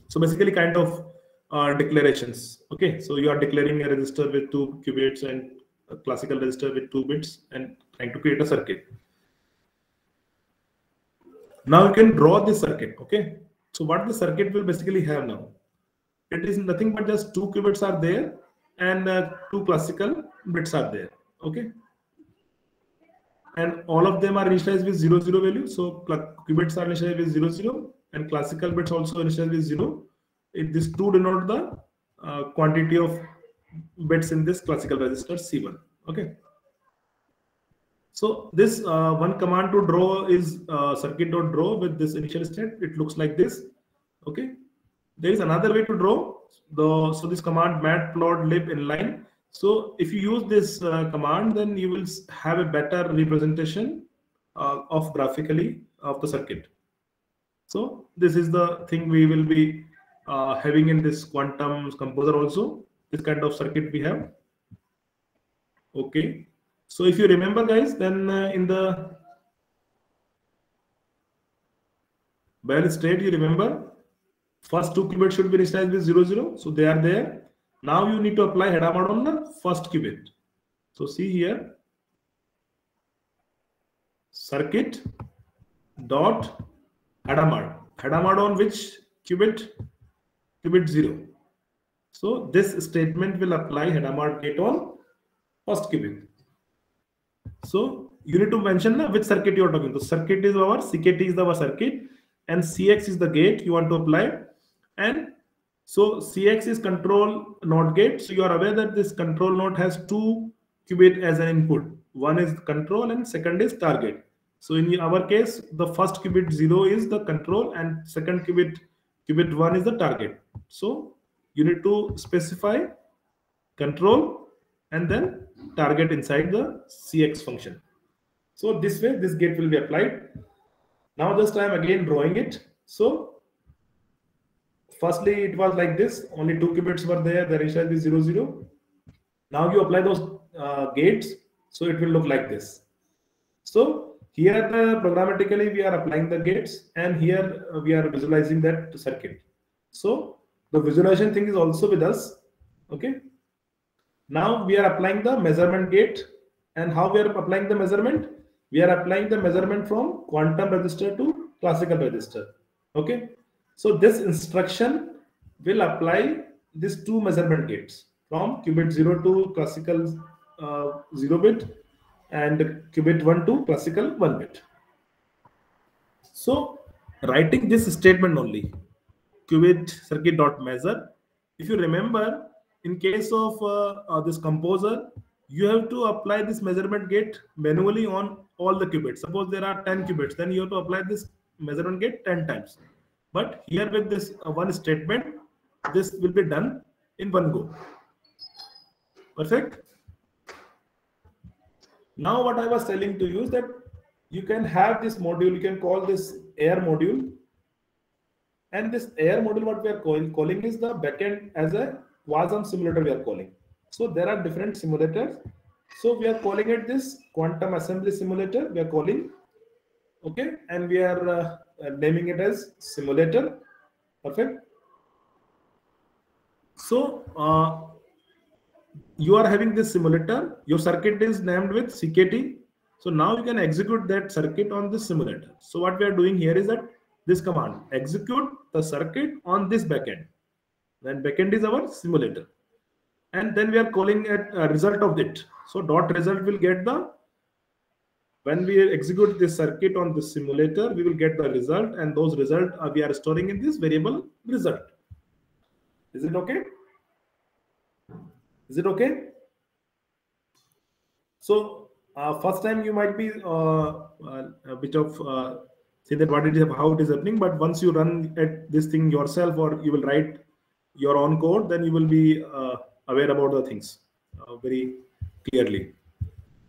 So basically kind of declarations. Okay, so you are declaring a resistor with 2 qubits and a classical resistor with 2 bits and trying to create a circuit. Now you can draw this circuit. Okay, so what the circuit will basically have now? It is nothing but just 2 qubits are there and 2 classical bits are there. Okay, and all of them are initialized with 0, 0 value. So qubits are initialized with 0, 0 and classical bits also initialized with 0. This 2 denote the quantity of bits in this classical resistor C1. Okay. So this one command to draw is circuit.draw with this initial state. It looks like this. Okay. There is another way to draw. So this command matplotlib inline. So if you use this command, then you will have a better representation of graphically of the circuit. So this is the thing we will be having in this quantum composer also. This kind of circuit we have. Okay. So if you remember, guys, then in the Bell state, you remember first 2 qubits should be initialized with 0, 0. So they are there. Now you need to apply Hadamard on the first qubit. So see here, circuit dot Hadamard. Hadamard on which qubit? Qubit 0. So this statement will apply Hadamard gate on first qubit. So you need to mention which circuit you are talking to. Circuit is our CKT is our circuit, and CX is the gate you want to apply. And so CX is control NOT gate. So you are aware that this control NOT has 2 qubit as an input. One is control and second is target. So in our case, the first qubit 0 is the control and second qubit 1 is the target. So you need to specify control and then target inside the CX function. So this way, this gate will be applied. Now just I am again drawing it. So firstly, it was like this. Only 2 qubits were there. The initial is 0, 0. Now you apply those gates. So it will look like this. So here programmatically we are applying the gates, and here we are visualizing that circuit. So the visualization thing is also with us. Okay. Now we are applying the measurement gate. And how we are applying the measurement? We are applying the measurement from quantum register to classical register. Okay. So this instruction will apply these 2 measurement gates from qubit 0 to classical 0 bit and qubit 1 to classical 1 bit. So writing this statement only, qubit circuit dot measure. If you remember, in case of this composer, you have to apply this measurement gate manually on all the qubits. Suppose there are 10 qubits, then you have to apply this measurement gate 10 times. But here with this one statement, this will be done in one go. Perfect. Now what I was telling to you is that you can have this module, you can call this air module. And this air module, what we are calling is the backend as a Quasar simulator we are calling. So there are different simulators. So we are calling it this quantum assembly simulator we are calling. Okay. And we are naming it as simulator. Perfect. So you are having this simulator. Your circuit is named with CKT. So now you can execute that circuit on this simulator. So what we are doing here is that this command, execute the circuit on this backend. Then backend is our simulator. And then we are calling it a result of it. So dot result will get the, when we execute this circuit on this simulator, we will get the result, and those results we are storing in this variable result. Is it okay? Is it okay? So first time you might be a bit of see that what it is, how it is happening, but once you run at this thing yourself, or you will write your own code, then you will be aware about the things very clearly.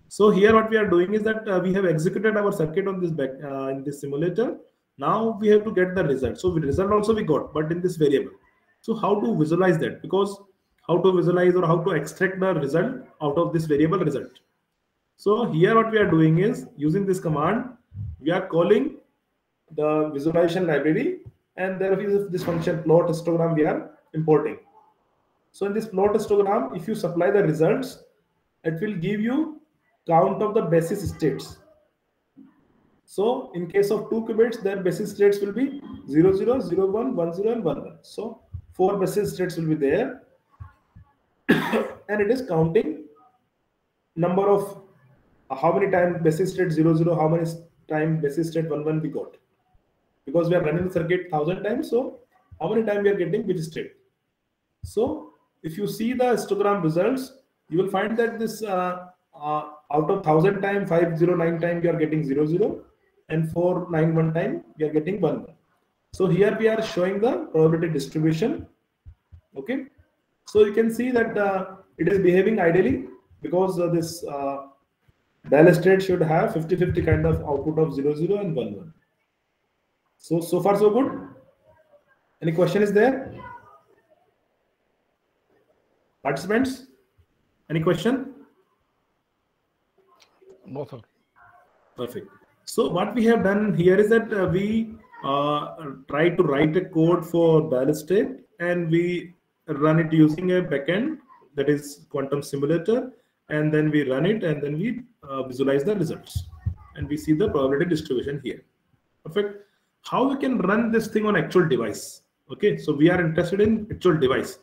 So here what we are doing is that we have executed our circuit on this back in this simulator. Now we have to get the result. So the result also we got, but in this variable. So how to visualize that? Because how to visualize or how to extract the result out of this variable result. So here what we are doing is using this command, we are calling the visualization library, and there is this function plot histogram we are importing. So in this plot histogram, if you supply the results, it will give you count of the basis states. So in case of 2 qubits, their basis states will be 0, 0, 0, 1, 1, 0, and 1, 1. So 4 basis states will be there. And it is counting number of how many times basis state 0, 0, how many times basis state 1, 1 we got. Because we are running the circuit 1000 times, so how many times we are getting which state. So if you see the histogram results, you will find that this out of 1000 times, 509 times you are getting 0, 0, and 491 times we are getting 1, 1. So here we are showing the probability distribution. Okay, so you can see that it is behaving ideally, because this dial state should have 50-50 kind of output of 0, 0 and 1, 1. So far so good. Any question is there? Participants, any question? No, sir. Perfect. So what we have done here is that we try to write a code for dial state, and we run it using a backend, that is quantum simulator, and then we run it, and then we visualize the results, and we see the probability distribution here. Perfect. How we can run this thing on actual device? Okay, so we are interested in actual device.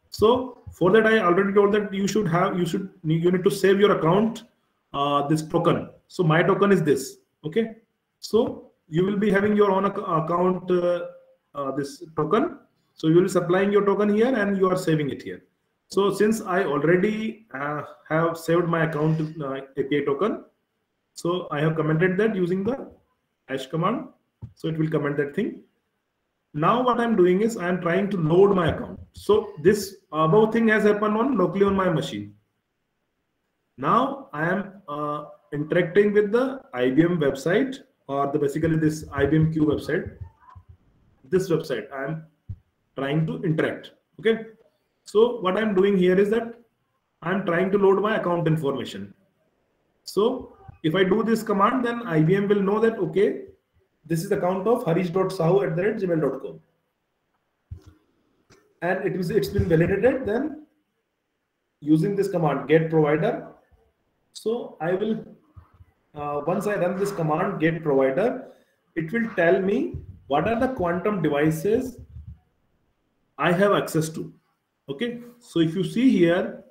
So for that, I already told that you need to save your account, this token. So my token is this. Okay, so you will be having your own account, this token. So you will be supplying your token here, and you are saving it here. So since I already have saved my account API token, so I have commented that using the hash command. So it will comment that thing. Now what I'm doing is I'm trying to load my account. So this above thing has happened locally on my machine. Now I am interacting with the IBM website, or basically this IBM Q website. This website I am trying to interact. Okay. So what I'm doing here is that I'm trying to load my account information. So if I do this command, then IBM will know that, okay, this is the account of harish.sahu@gmail.com, and it's been validated. Then using this command get provider, so I will once I run this command get provider, it will tell me what are the quantum devices I have access to. Okay, so if you see here,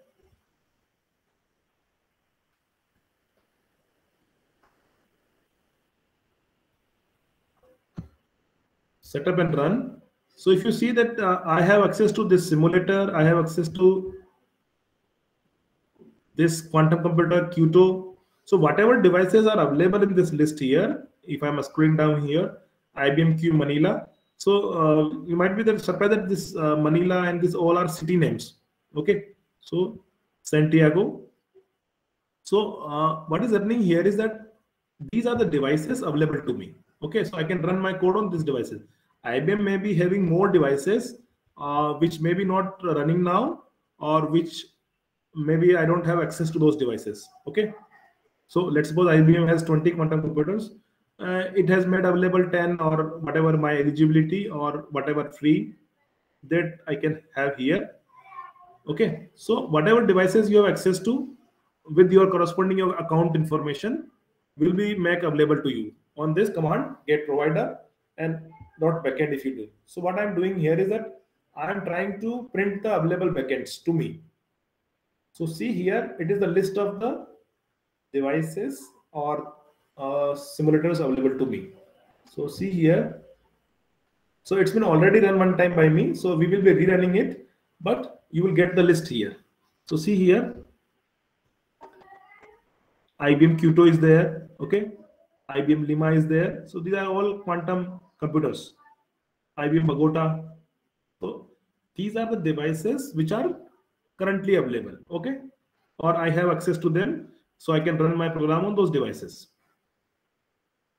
setup and run. So if you see that I have access to this simulator, I have access to this quantum computer Qto. So whatever devices are available in this list here, if I'm scrolling down here, IBM Q Manila. So you might be surprised that this Manila and this all are city names. Okay, so Santiago. So what is happening here is that these are the devices available to me. Okay, so I can run my code on these devices. IBM may be having more devices which may be not running now, or which maybe I don't have access to those devices. Okay, so let's suppose IBM has 20 quantum computers. It has made available 10 or whatever my eligibility or whatever free that I can have here. Okay, so whatever devices you have access to with your corresponding your account information will be made available to you on this command get provider and .backend if you do. So what I'm doing here is that I'm trying to print the available backends to me. So see here, it is the list of the devices or simulators available to me. So see here, so it's been already run one time by me, so we will be rerunning it, but you will get the list here. So see here, IBM Qto is there. Okay, IBM Lima is there. So these are all quantum computers. IBM Bagota. So these are the devices which are currently available. Okay, or I have access to them, so I can run my program on those devices.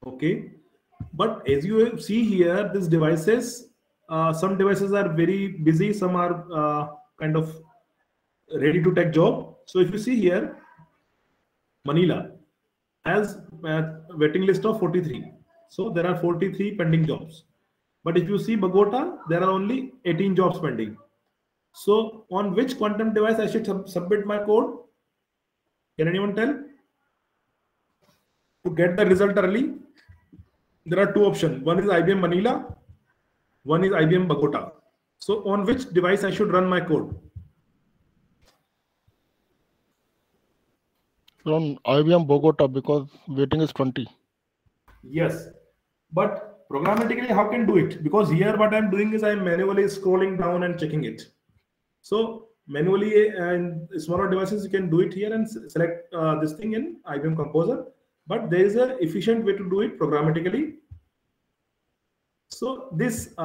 Okay, but as you see here, these devices, some devices are very busy, some are kind of ready to take job. So if you see here, Manila has a waiting list of 43. So there are 43 pending jobs. But if you see Bogota, there are only 18 jobs pending. So on which quantum device I should submit my code? Can anyone tell? To get the result early, there are two options. One is IBM Manila, one is IBM Bogota. So on which device I should run my code? On IBM Bogota, because waiting is 20. Yes, but programmatically, how can do it? Because here what I'm doing is I'm manually scrolling down and checking it. So manually and smaller devices, you can do it here and select this thing in IBM Composer. But there is an efficient way to do it programmatically. So this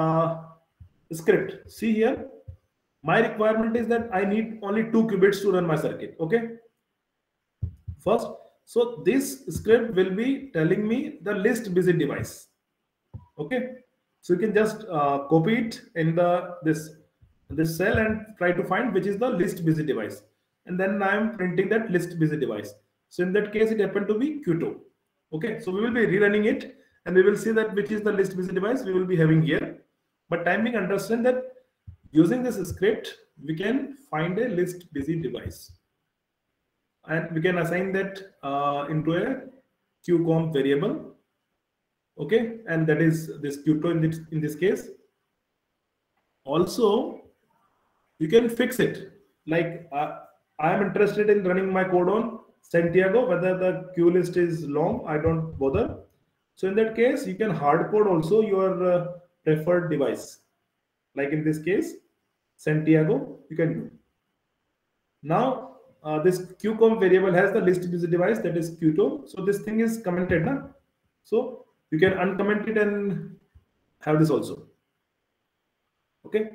script, see here, my requirement is that I need only 2 qubits to run my circuit. Okay. First, so this script will be telling me the least busy device. Okay. So you can just copy it in this cell and try to find which is the least busy device. And then I am printing that least busy device. So in that case, it happened to be Q2. Okay. So we will be rerunning it and we will see that which is the least busy device we will be having here. But time being, understand that using this script, we can find a least busy device. And we can assign that into a QComp variable. Okay. And that is this Q2 in this case. Also, you can fix it. Like I am interested in running my code on Santiago, whether the queue list is long, I don't bother. So in that case, you can hard code also your preferred device. Like in this case, Santiago, you can do. Now, this QComp variable has the least busy device, that is Q2. So this thing is commented. Na? So you can uncomment it and have this also. Okay.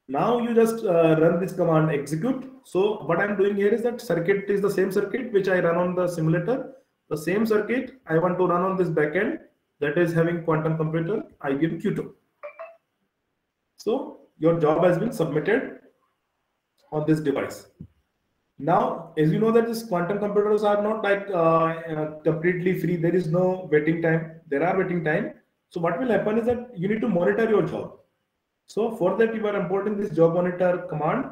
Now you just run this command execute. So what I'm doing here is that circuit is the same circuit which I run on the simulator. The same circuit I want to run on this backend that is having quantum computer IBM Q2. So your job has been submitted on this device. Now, as you know that these quantum computers are not like completely free. There is no waiting time. There are waiting time. So what will happen is that you need to monitor your job. So for that, you are importing this job monitor command,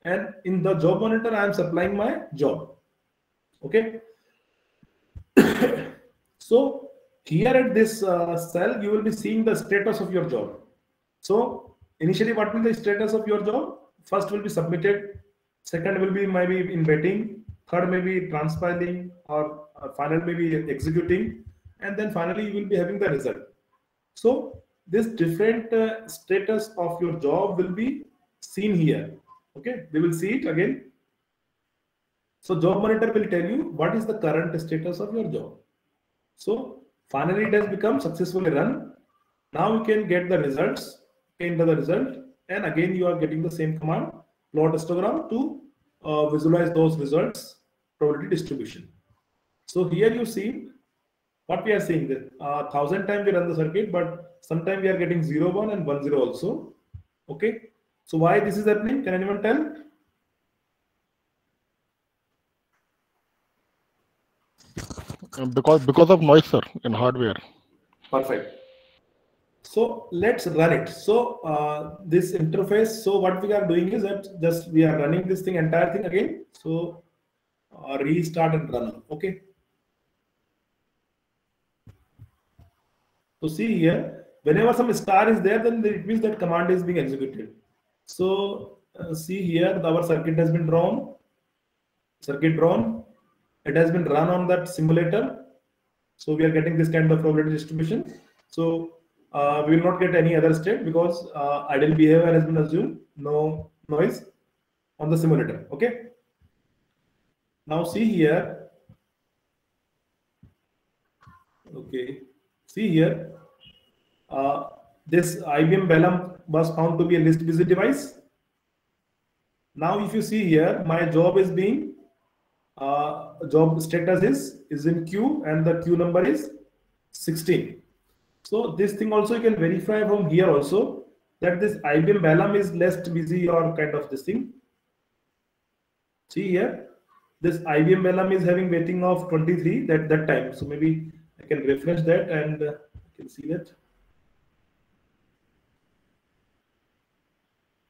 and in the job monitor, I am supplying my job. Okay. So here at this cell, you will be seeing the status of your job. So initially, what will be the status of your job? First will be submitted. Second will be maybe in waiting. Third may be transpiling, or final may be executing, and then finally you will be having the result. So this different status of your job will be seen here. Okay, we will see it again. So job monitor will tell you what is the current status of your job. So finally it has become successfully run. Now you can get the results, enter the result, and again you are getting the same command, plot histogram, to visualize those results, probability distribution. So here you see what we are seeing, that 1000 times we run the circuit, but sometimes we are getting 0, 1 and 1, 0 also. Okay. So why this is happening? Can anyone tell? Because of noise, sir, in hardware. Perfect. So let's run it. So this interface, so what we are doing is that just we are running this thing, entire thing again. So restart and run. Okay. So see here, whenever some star is there, then it means that command is being executed. So see here, our circuit has been drawn. Circuit drawn. It has been run on that simulator. So we are getting this kind of probability distribution. So we will not get any other state because ideal behavior has been assumed, no noise on the simulator. Okay. Now see here. Okay. See here, this IBM Vellum was found to be a least busy device. Now, if you see here, my job is being job status is in queue, and the queue number is 16. So this thing also you can verify from here also that this IBM Vellum is less busy or kind of this thing. See here, this IBM Vellum is having weighting of 23 that time. So maybe I can refresh that and I can see that.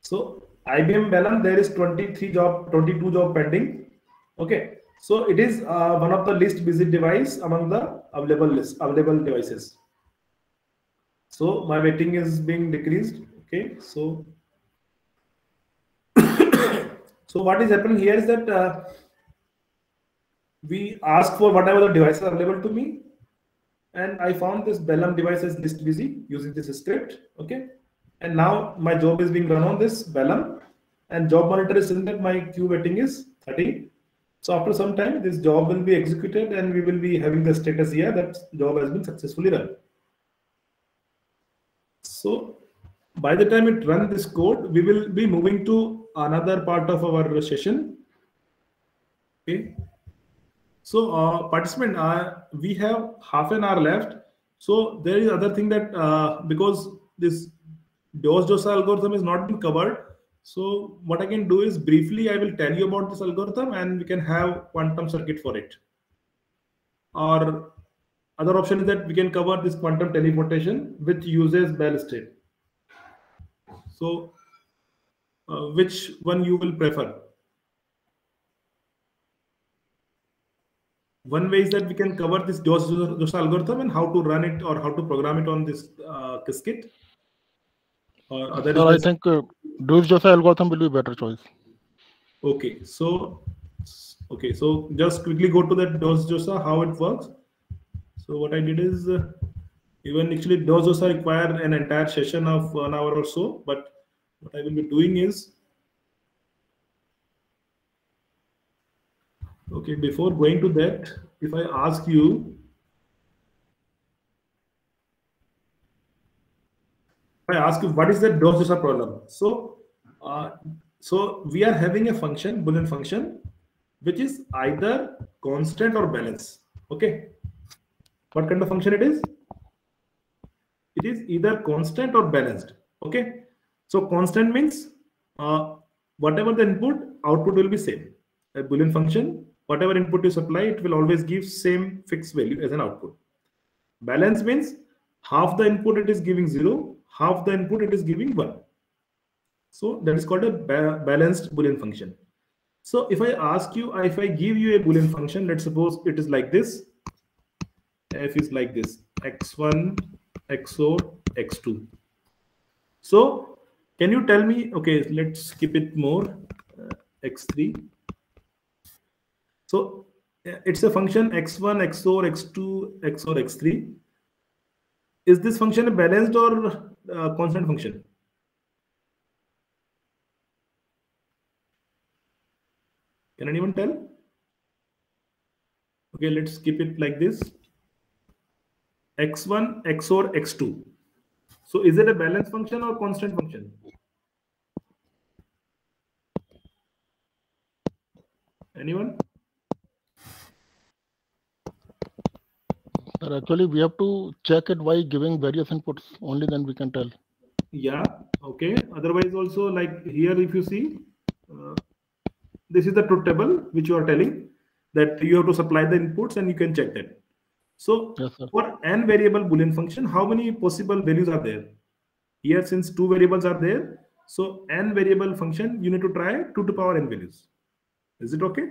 So IBM Vellum, there is 22 job pending. Okay, so it is one of the least busy device among the available devices. So my weighting is being decreased. Okay, so so what is happening here is that we ask for whatever the devices are available to me, and I found this Vellum device is least busy using this script. Okay, and now my job is being run on this Vellum, and job monitor is saying that my queue weighting is 30. So after some time, this job will be executed, and we will be having the status here that job has been successfully run. So by the time it runs this code, we will be moving to another part of our session. Okay. So participant, we have half an hour left. So there is other thing that because this DOS-JOSA algorithm is not been covered. So what I can do is briefly, I will tell you about this algorithm and we can have quantum circuit for it. Or other option is that we can cover this quantum teleportation which uses Bell state. So which one you will prefer? One way is that we can cover this DOS-JOSA algorithm and how to run it or how to program it on this Qiskit. Or other Sir, I think DOS-JOSA algorithm will be better choice. Okay, so just quickly go to that DOS-JOSA, how it works. So what I did is even actually DOS-JOSA require an entire session of 1 hour or so, but what I will be doing is, okay, before going to that, if I ask you, what is the DOS-JOSA problem? So we are having a function, Boolean function, which is either constant or balanced. Okay, what kind of function it is? It is either constant or balanced. Okay, so constant means whatever the input, output will be same. A Boolean function, whatever input you supply, it will always give same fixed value as an output. Balance means half the input it is giving 0, half the input it is giving 1. So that is called a balanced Boolean function. So if I ask you, if I give you a Boolean function, let's suppose it is like this. F is like this, x1, xor, x2. So can you tell me, okay, let's keep it more, x3. So it's a function x1, xor, x2, xor, x3. Is this function a balanced or constant function? Can anyone tell? Okay, let's keep it like this. x1, xor, x2. So is it a balanced function or constant function? Anyone? Sir, actually, we have to check it by giving various inputs. Only then we can tell. Yeah, okay. Otherwise also, like here, if you see, this is the truth table which you are telling that you have to supply the inputs and you can check that. So Yes, sir. for n variable Boolean function, how many possible values are there? Here, since 2 variables are there, so n variable function, you need to try 2 to the power n values. Is it okay?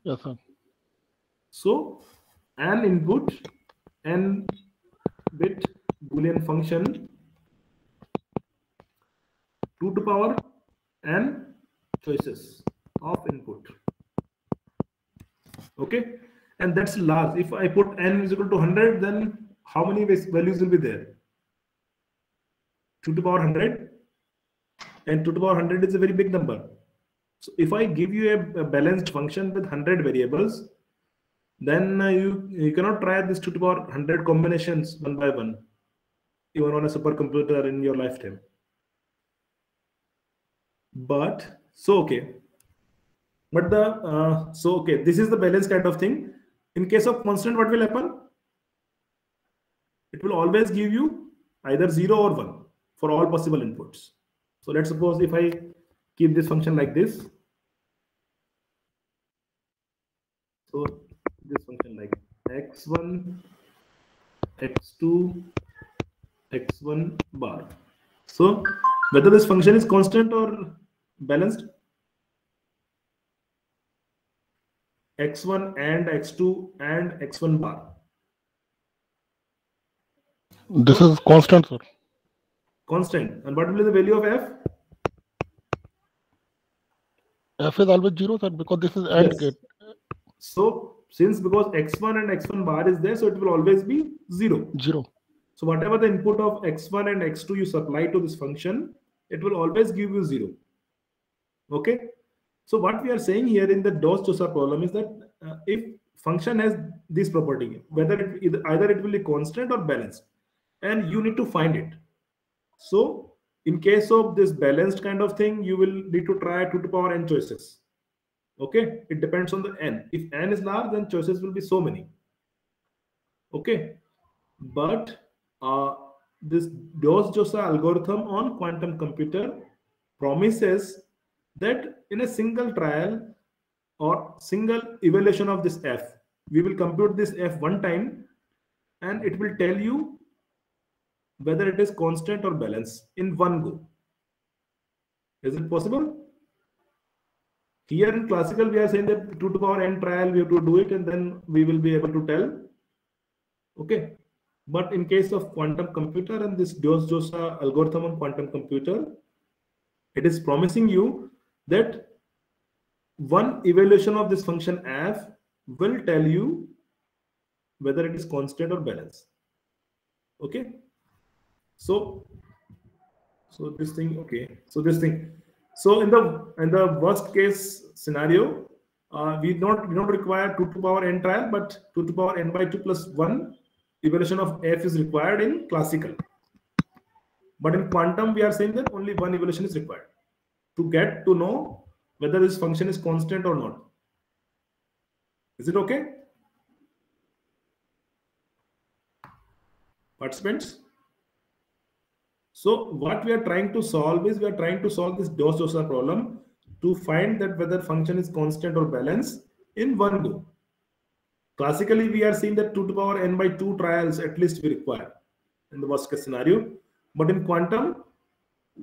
Yes, sir. So n input, n bit Boolean function, 2 to the power n choices of input. Okay, and that's large. If I put n is equal to 100, then how many values will be there? 2 to the power 100, and 2 to the power 100 is a very big number. So if I give you a balanced function with 100 variables, then you cannot try this 2 to the power 100 combinations one by one, even on a supercomputer in your lifetime. But so okay, but the so okay, this is the balance kind of thing. In case of constant, what will happen? It will always give you either 0 or 1 for all possible inputs. So let's suppose if I keep this function like this, So this function like x1, x2, x1 bar. So whether this function is constant or balanced, x1 and x2 and x1 bar. This is constant, sir. Constant. And what will be the value of f? F is always 0, sir, because this is AND Yes. gate. So since because x1 and x1 bar is there, so it will always be 0. 0. So whatever the input of x1 and x2 you supply to this function, it will always give you 0. Okay. So what we are saying here in the Doss-Josa problem is that if function has this property, whether either it will be constant or balanced, and you need to find it. So in case of this balanced kind of thing, you will need to try 2 to the power n choices. Okay, it depends on the n. If n is large, then choices will be so many. Okay, but this Doss-Josa algorithm on quantum computer promises that in a single trial or single evaluation of this f, we will compute this f one time, and it will tell you whether it is constant or balanced in one go. Is it possible? Here in classical, we are saying that 2 to the power n trial, we have to do it, and then we will be able to tell. Okay. But in case of quantum computer and this Doss-Josa algorithm on quantum computer, it is promising you that one evaluation of this function f will tell you whether it is constant or balanced. Okay. So this thing, okay. So this thing. So in the worst case scenario, we don't require 2 to the power n trial, but 2 to the power n by 2 plus 1 evaluation of f is required in classical. But in quantum, we are saying that only one evaluation is required to get to know whether this function is constant or not. Is it okay? Participants? So what we are trying to solve is, we are trying to solve this Doss-Josa problem to find that whether function is constant or balanced in one go. Classically, we are seeing that 2 to the power n by 2 trials at least we require in the worst case scenario. But in quantum,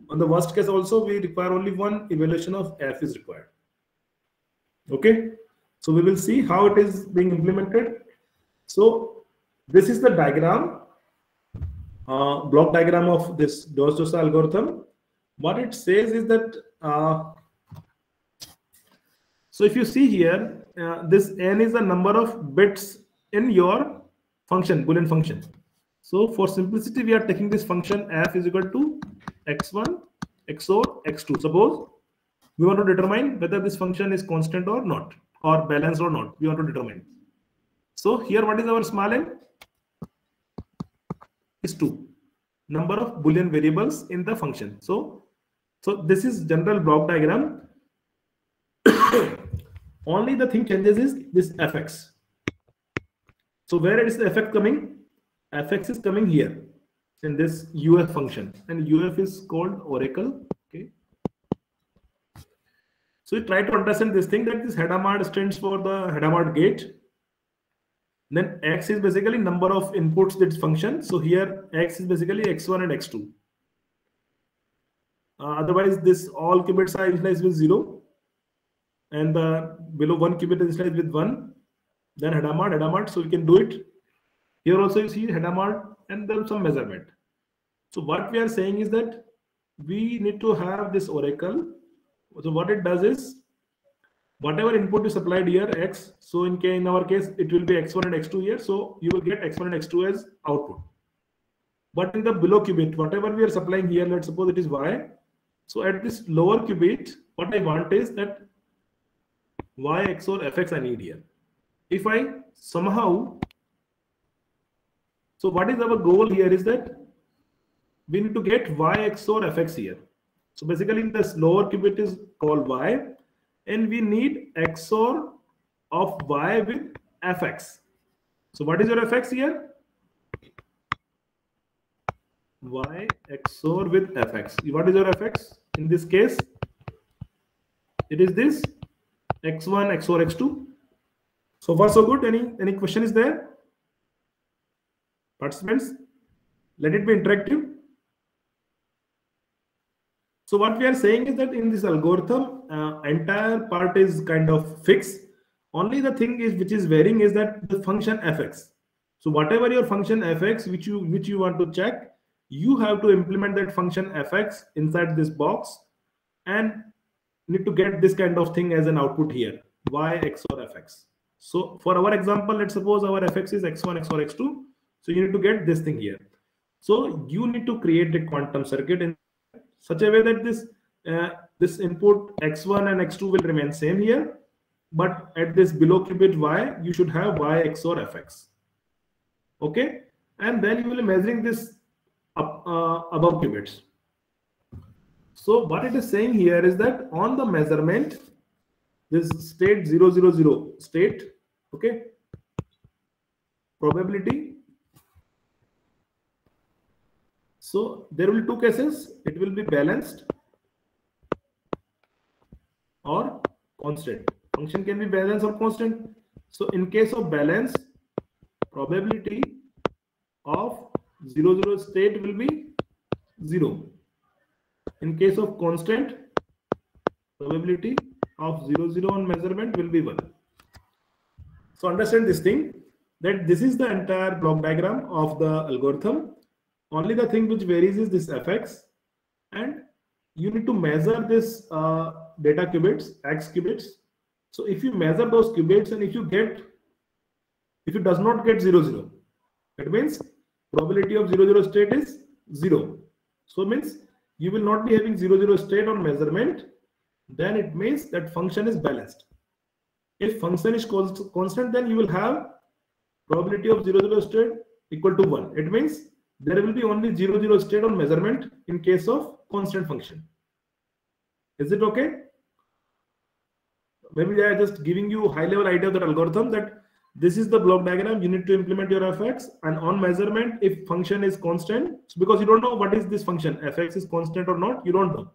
on the worst case also, we require only one evaluation of f is required. Okay. So we will see how it is being implemented. So this is the diagram, block diagram of this Doss-Josa algorithm. What it says is that, so if you see here, this n is the number of bits in your function, Boolean function. So for simplicity, we are taking this function f is equal to x1 XOR x2. Suppose we want to determine whether this function is constant or not, or balanced or not. We want to determine. So here, what is our small n? Is 2. Number of Boolean variables in the function. So this is general block diagram. Only the thing changes is this fx. So where is the fx coming? Fx is coming here in this UF function, and UF is called oracle. Okay. So you try to understand this thing, that this Hadamard stands for the Hadamard gate. Then x is basically number of inputs this function. So here x is basically x1 and x2. Otherwise, this all qubits are initialized with 0, and below 1 qubit is initialized with 1. Then Hadamard. So we can do it. Here also you see Hadamard and then some measurement. So what we are saying is that we need to have this oracle. So what it does is, whatever input you supplied here, x, so in our case, it will be x1 and x2 here. So you will get x1 and x2 as output. But in the below qubit, whatever we are supplying here, let's suppose it is y. So at this lower qubit, what I want is that y XOR fx I need here. If I somehow, so what is our goal here is that we need to get y XOR fx here. So basically this lower qubit is called y, and we need XOR of y with fx. So what is your fx here? Y XOR with fx. What is your fx? In this case, it is this x1 XOR x2. So far so good. Any question is there? Participants, let it be interactive. So what we are saying is that in this algorithm, entire part is kind of fixed. Only the thing is which is varying is that the function fx. So whatever your function fx which you want to check, you have to implement that function fx inside this box and need to get this kind of thing as an output here, y xor fx. So for our example, let's suppose our fx is x1 xor x2. So you need to get this thing here. So you need to create a quantum circuit in such a way that this input x1 and x2 will remain same here, but at this below qubit y, you should have y xor fx. Okay, and then you will be measuring this above qubits. So what it is saying here is that on the measurement, this state 000 state, okay, probability. So there will be two cases. It will be balanced or constant. Function can be balanced or constant. So in case of balance, probability of 0 state will be 0. In case of constant, probability of 0 on measurement will be 1. So understand this thing, that this is the entire block diagram of the algorithm. Only the thing which varies is this fx, and you need to measure this data qubits, x qubits. So if you measure those qubits and if it does not get 0, that means probability of 0 state is 0. So it means you will not be having 0 state on measurement. Then it means that function is balanced. If function is constant, then you will have probability of 0 state equal to 1. It means there will be only 0 state on measurement in case of constant function. Is it okay? Maybe I am just giving you high level idea of that algorithm, that this is the block diagram. You need to implement your fx, and on measurement, if function is constant, because you don't know what is this function, fx is constant or not, you don't know.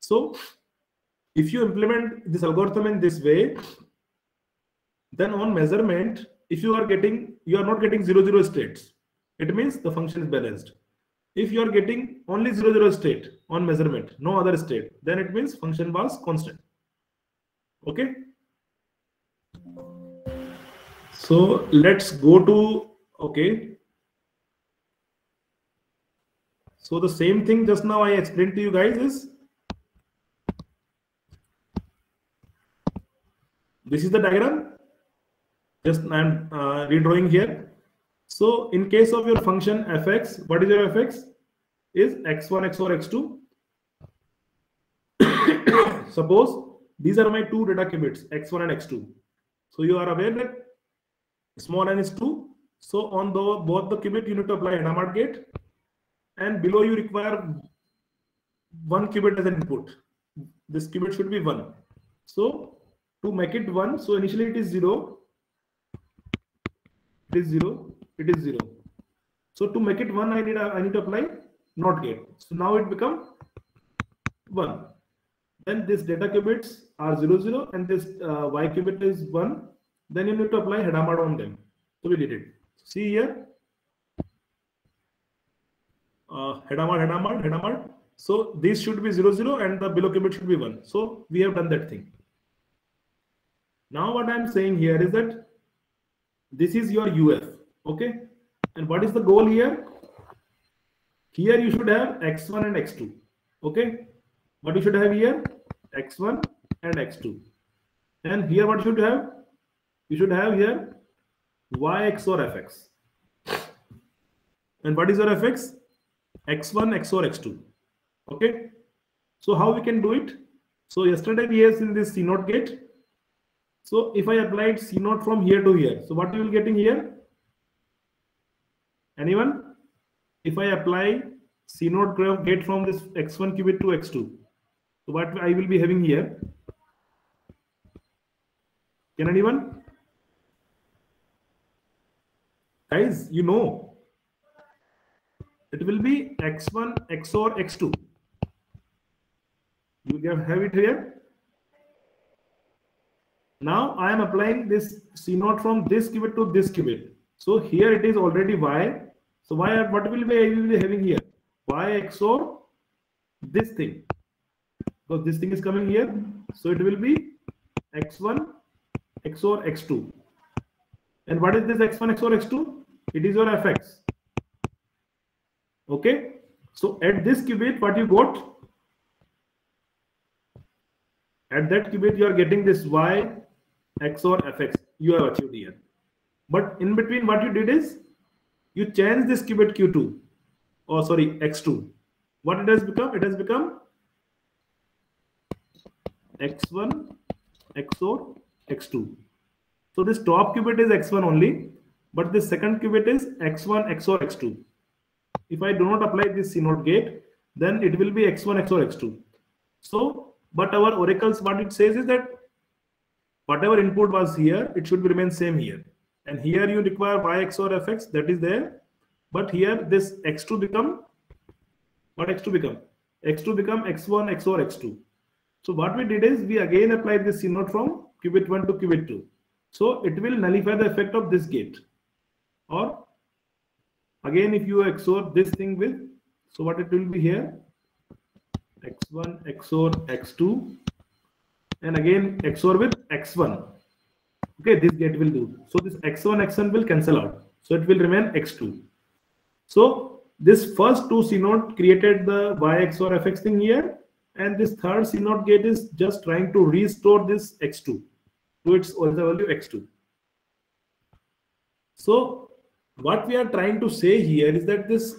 So if you implement this algorithm in this way, then on measurement, if you are not getting 0 states, it means the function is balanced. If you are getting only 0 state on measurement, no other state, then it means function was constant. Okay. So let's go to, okay. So the same thing just now I explained to you guys is, this is the diagram. Just I'm redrawing here. So in case of your function fx, what is your fx? Is x1 xor x2. Suppose these are my two data qubits, x1 and x2. So you are aware that small n is 2. So on both the qubit, you need to apply Hadamard gate, and below you require one qubit as an input. This qubit should be 1. So to make it 1, so initially it is 0. It is 0. It is 0. So to make it 1, I need to apply NOT gate. So now it becomes 1. Then this data qubits are 0 and this y qubit is 1. Then you need to apply Hadamard on them. So we did it. See here, Hadamard. So this should be 0 and the below qubit should be 1. So we have done that thing. Now what I am saying here is that this is your UF. Okay, and what is the goal here? Here you should have x1 and x2. Okay, what you should have here? X1 and x2. And here what you should have? You should have here y xor fx. And what is your fx? x1 xor x2. Okay, so how we can do it? So yesterday we have seen this C0 gate. So if I applied C0 from here to here, so what you will get in here? Anyone? If I apply C0 gate from this x1 qubit to x2, so what I will be having here? Can anyone? Guys, you know, it will be x1 xor x2. You have it here. Now I am applying this C0 from this qubit to this qubit. So here it is already Y. So what will I be having here? Y XOR this thing. Because this thing is coming here. So it will be X1 XOR X2. And what is this X1 XOR X2? It is your Fx. Okay. So at this qubit, what you got? At that qubit, you are getting this Y XOR Fx. You have achieved here. But in between, what you did is you change this qubit Q2. Oh, sorry, X2. What it has become? It has become X1 XOR X2. So this top qubit is X1 only, but this second qubit is X1 XOR X2. If I do not apply this CNOT gate, then it will be X1 XOR X2. So, but our oracles, what it says is that whatever input was here, it should remain same here. And here you require Y XOR Fx, that is there. But here this X2 become, what X2 become? X2 become X1 XOR X2. So what we did is we again applied this CNOT from qubit 1 to qubit 2. So it will nullify the effect of this gate. Or again, if you XOR this thing with, so what it will be here? X1 XOR X2. And again XOR with X1. Okay, this gate will do. So this X1 X1 will cancel out. So it will remain X2. So this first two CNOT created the Y XOR Fx thing here. And this third CNOT gate is just trying to restore this X2 to its original value X2. So what we are trying to say here is that this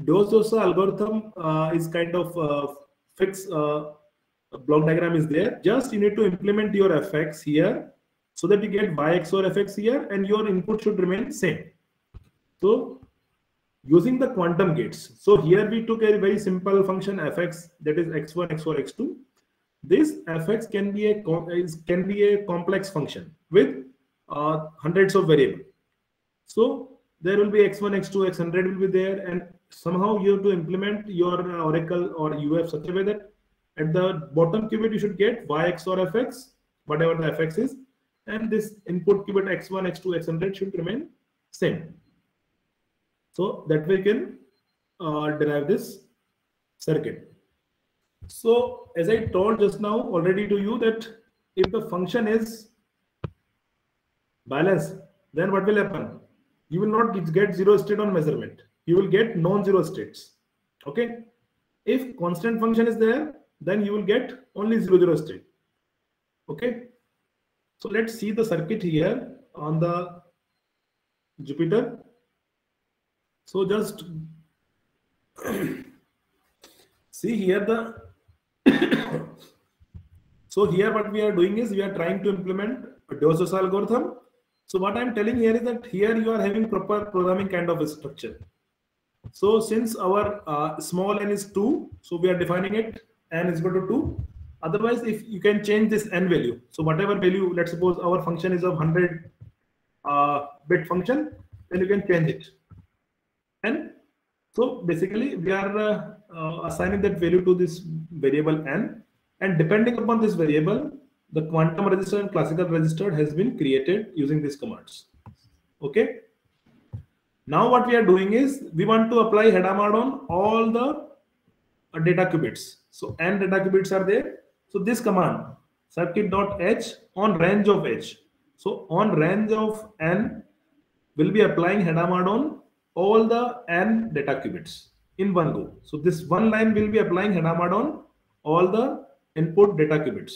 Dose-Dosa algorithm is kind of fixed block diagram is there. Just you need to implement your Fx here so that you get Y XOR Fx here and your input should remain same. So using the quantum gates. So here we took a very simple function Fx, that is X1 XOR X2. This Fx can be a complex function with hundreds of variables. So there will be X1, X2, X100 will be there, and somehow you have to implement your oracle or UF such a way that at the bottom qubit you should get Y XOR Fx, whatever the Fx is, and this input qubit X1, X2, X100 should remain same. So that we can derive this circuit. So as I told just now already to you that if the function is balanced, then what will happen? You will not get zero state on measurement. You will get non-zero states. Okay. If constant function is there, then you will get only 0 state. Okay. So let's see the circuit here on the Jupyter. So just see here the so here what we are doing is we are trying to implement a Dose-Dosa algorithm. So what I'm telling here is that here you are having proper programming kind of a structure. So since our small n is 2, so we are defining it n is equal to 2. Otherwise, if you can change this n value, so whatever value, let's suppose our function is of 100 bit function, then you can change it. And so basically we are assigning that value to this variable n, and depending upon this variable, the quantum register and classical register has been created using these commands. Okay. Now what we are doing is we want to apply Hadamard on all the data qubits. So n data qubits are there. So this command circuit.h on range of h. So on range of n will be applying Hadamard on all the n data qubits in one go. So this one line will be applying Hadamard on all the input data qubits.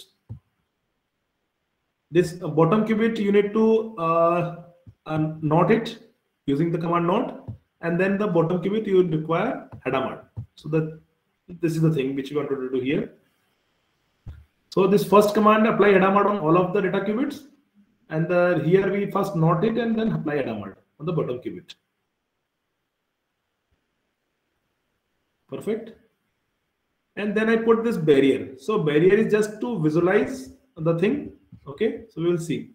This bottom qubit you need to NOT it using the command NOT, and then the bottom qubit you require Hadamard. So this is the thing which we want to do here. So this first command apply Hadamard on all of the data qubits, and here we first NOT it and then apply Hadamard on the bottom qubit. Perfect. And then I put this barrier. So barrier is just to visualize the thing. Okay, so we will see.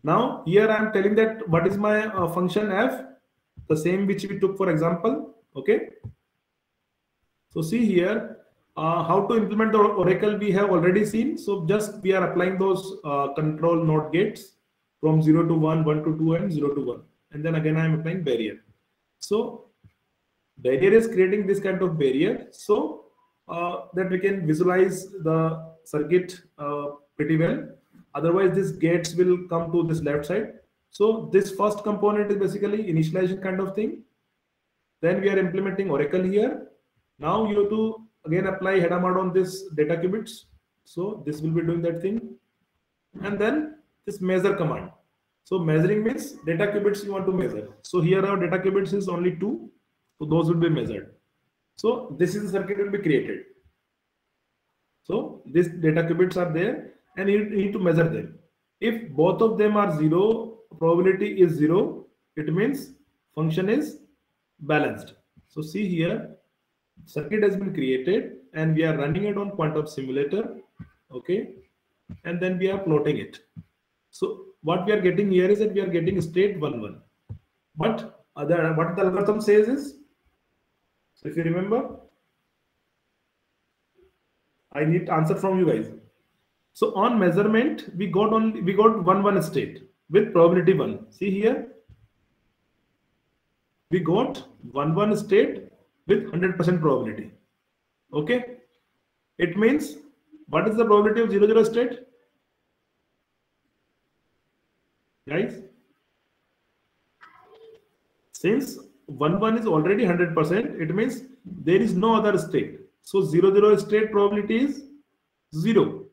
Now here I am telling that what is my function f, the same which we took for example. Okay, so see here How to implement the Oracle we have already seen. So just we are applying those control NOT gates from 0 to 1, 1 to 2, and 0 to 1. And then again I am applying barrier. So barrier is creating this kind of barrier so that we can visualize the circuit pretty well. Otherwise these gates will come to this left side. So this first component is basically initialization kind of thing. Then we are implementing Oracle here. Now you have to again apply Hadamard on this data qubits. So this will be doing that thing. And then this measure command. So measuring means data qubits you want to measure. So here our data qubits is only 2. So those will be measured. So this is the circuit will be created. So this data qubits are there and you need to measure them. If both of them are 0, probability is 0, it means function is balanced. So see here, circuit has been created and we are running it on quantum simulator. Okay. And then we are plotting it. So what we are getting here is that we are getting state 1, 1. But what the algorithm says is, so if you remember, I need answer from you guys. So on measurement, we got 1, 1 state with probability 1. See here, we got 1, 1 state with 100% probability. Okay, it means what is the probability of 0, 0 state, guys? Since 1, 1 is already 100%, it means there is no other state. So 0, 0 state probability is 0.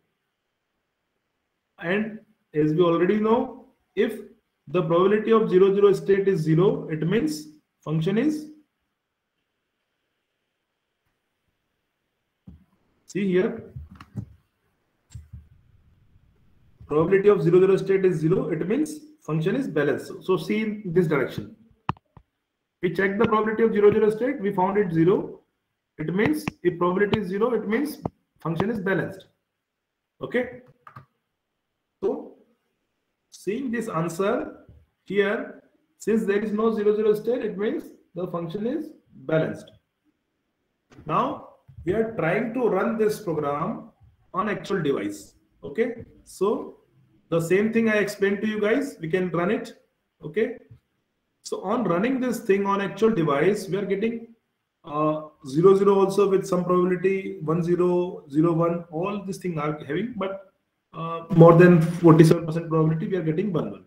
And as we already know, if the probability of 0, 0 state is 0, it means function is, see here, probability of 0, 0 state is 0, it means function is balanced. So see in this direction. We checked the probability of 0, 0 state, we found it 0. It means if probability is 0, it means function is balanced. Okay. So seeing this answer here, since there is no 0, 0 state, it means the function is balanced. Now we are trying to run this program on actual device. Okay. So the same thing I explained to you guys, we can run it. Okay. So on running this thing on actual device, we are getting 0, 0 also with some probability, 1, 0, 0, 1, all these things are having, but more than 47% probability we are getting 1, 1.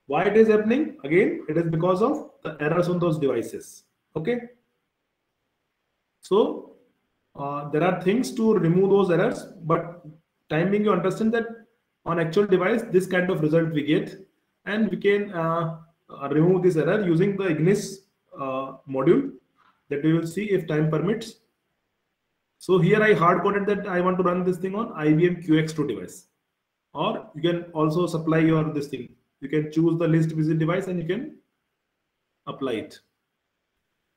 Why it is happening? Again, it is because of the errors on those devices. Okay. So there are things to remove those errors, but time being you understand that on actual device, this kind of result we get, and we can remove this error using the Ignis module that we will see if time permits. So here I hard coded that I want to run this thing on IBM QX2 device, or you can also supply your this thing. You can choose the least busy device and you can apply it.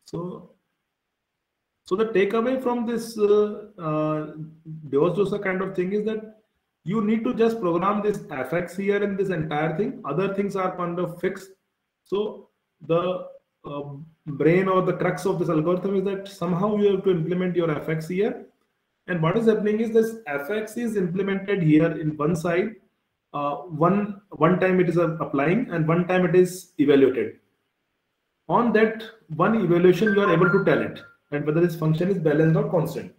So the takeaway from this DOS kind of thing is that you need to just program this FX here in this entire thing. Other things are kind of fixed. So the brain or the crux of this algorithm is that somehow you have to implement your FX here. And what is happening is this FX is implemented here in one side. One time it is applying and one time it is evaluated. On that one evaluation, you are able to tell it and whether this function is balanced or constant.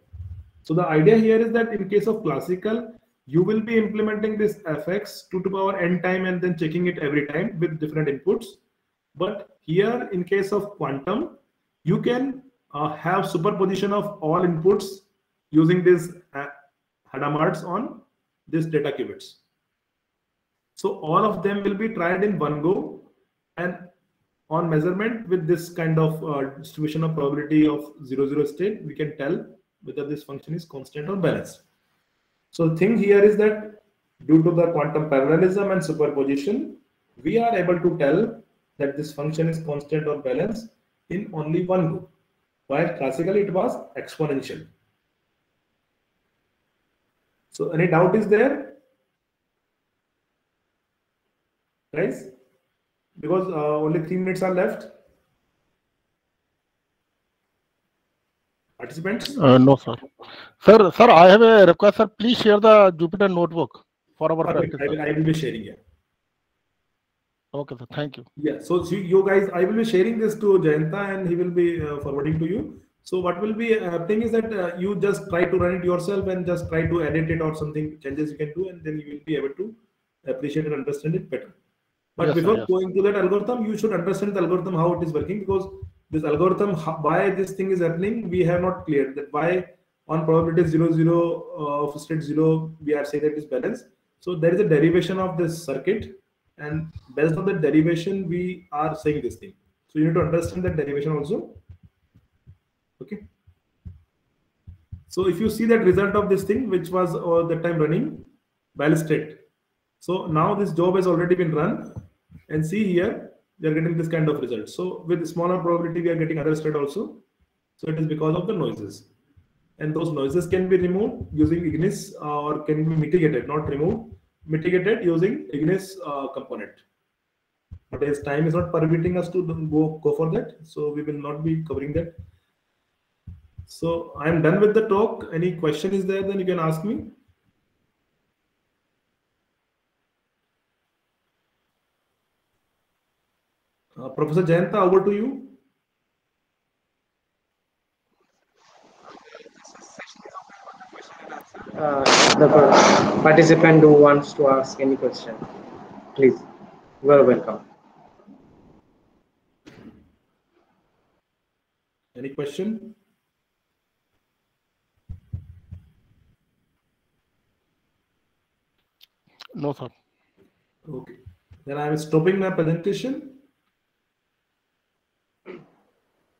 So the idea here is that in case of classical, you will be implementing this fx 2 to the power n time and then checking it every time with different inputs. But here in case of quantum, you can have superposition of all inputs using this Hadamards on this data qubits. So all of them will be tried in one go, and on measurement with this kind of distribution of probability of 0, 0 state, we can tell whether this function is constant or balanced. So the thing here is that due to the quantum parallelism and superposition, we are able to tell that this function is constant or balanced in only one go, while classically it was exponential. So any doubt is there, guys? Because only 3 minutes are left. Participants? No, sir. Sir, I have a request, sir. Please share the Jupyter notebook for our Perfect. practice. I will be sharing it. Okay, sir. Thank you. Yeah. So you guys, I will be sharing this to Jayanta and he will be forwarding to you. So what will be happening is that you just try to run it yourself and just try to edit it or something changes you can do, and then you will be able to appreciate and understand it better. But Yes, sir, before yes. going to that algorithm, you should understand the algorithm, how it is working, because this algorithm, why this thing is happening, we have not cleared that why on probability 0, 0 of state 0, we are saying that it is balanced. So there is a derivation of this circuit, and based on the derivation, we are saying this thing. So you need to understand that derivation also. Okay. So if you see that result of this thing, which was that time running balanced state. So now this job has already been run, and see here, we are getting this kind of result. So with smaller probability, we are getting other state also. So it is because of the noises. And those noises can be removed using Ignis or can be mitigated, not removed, mitigated using Ignis component. But as time is not permitting us to go for that, so we will not be covering that. So I am done with the talk. Any question is there, then you can ask me. Professor Jayanta, over to you. The participant who wants to ask any question, please, you are welcome. Any question? No, sir. Okay. Then I am stopping my presentation.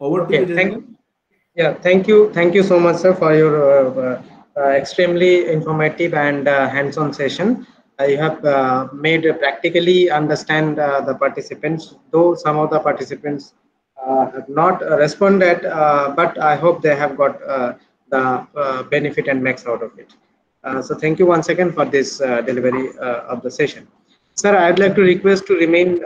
Over to you, Jayanta. Thank you so much, sir, for your extremely informative and hands-on session. You have made practically understand the participants, though some of the participants have not responded, but I hope they have got the benefit and max out of it. So thank you once again for this delivery of the session. Sir, I'd like to request to remain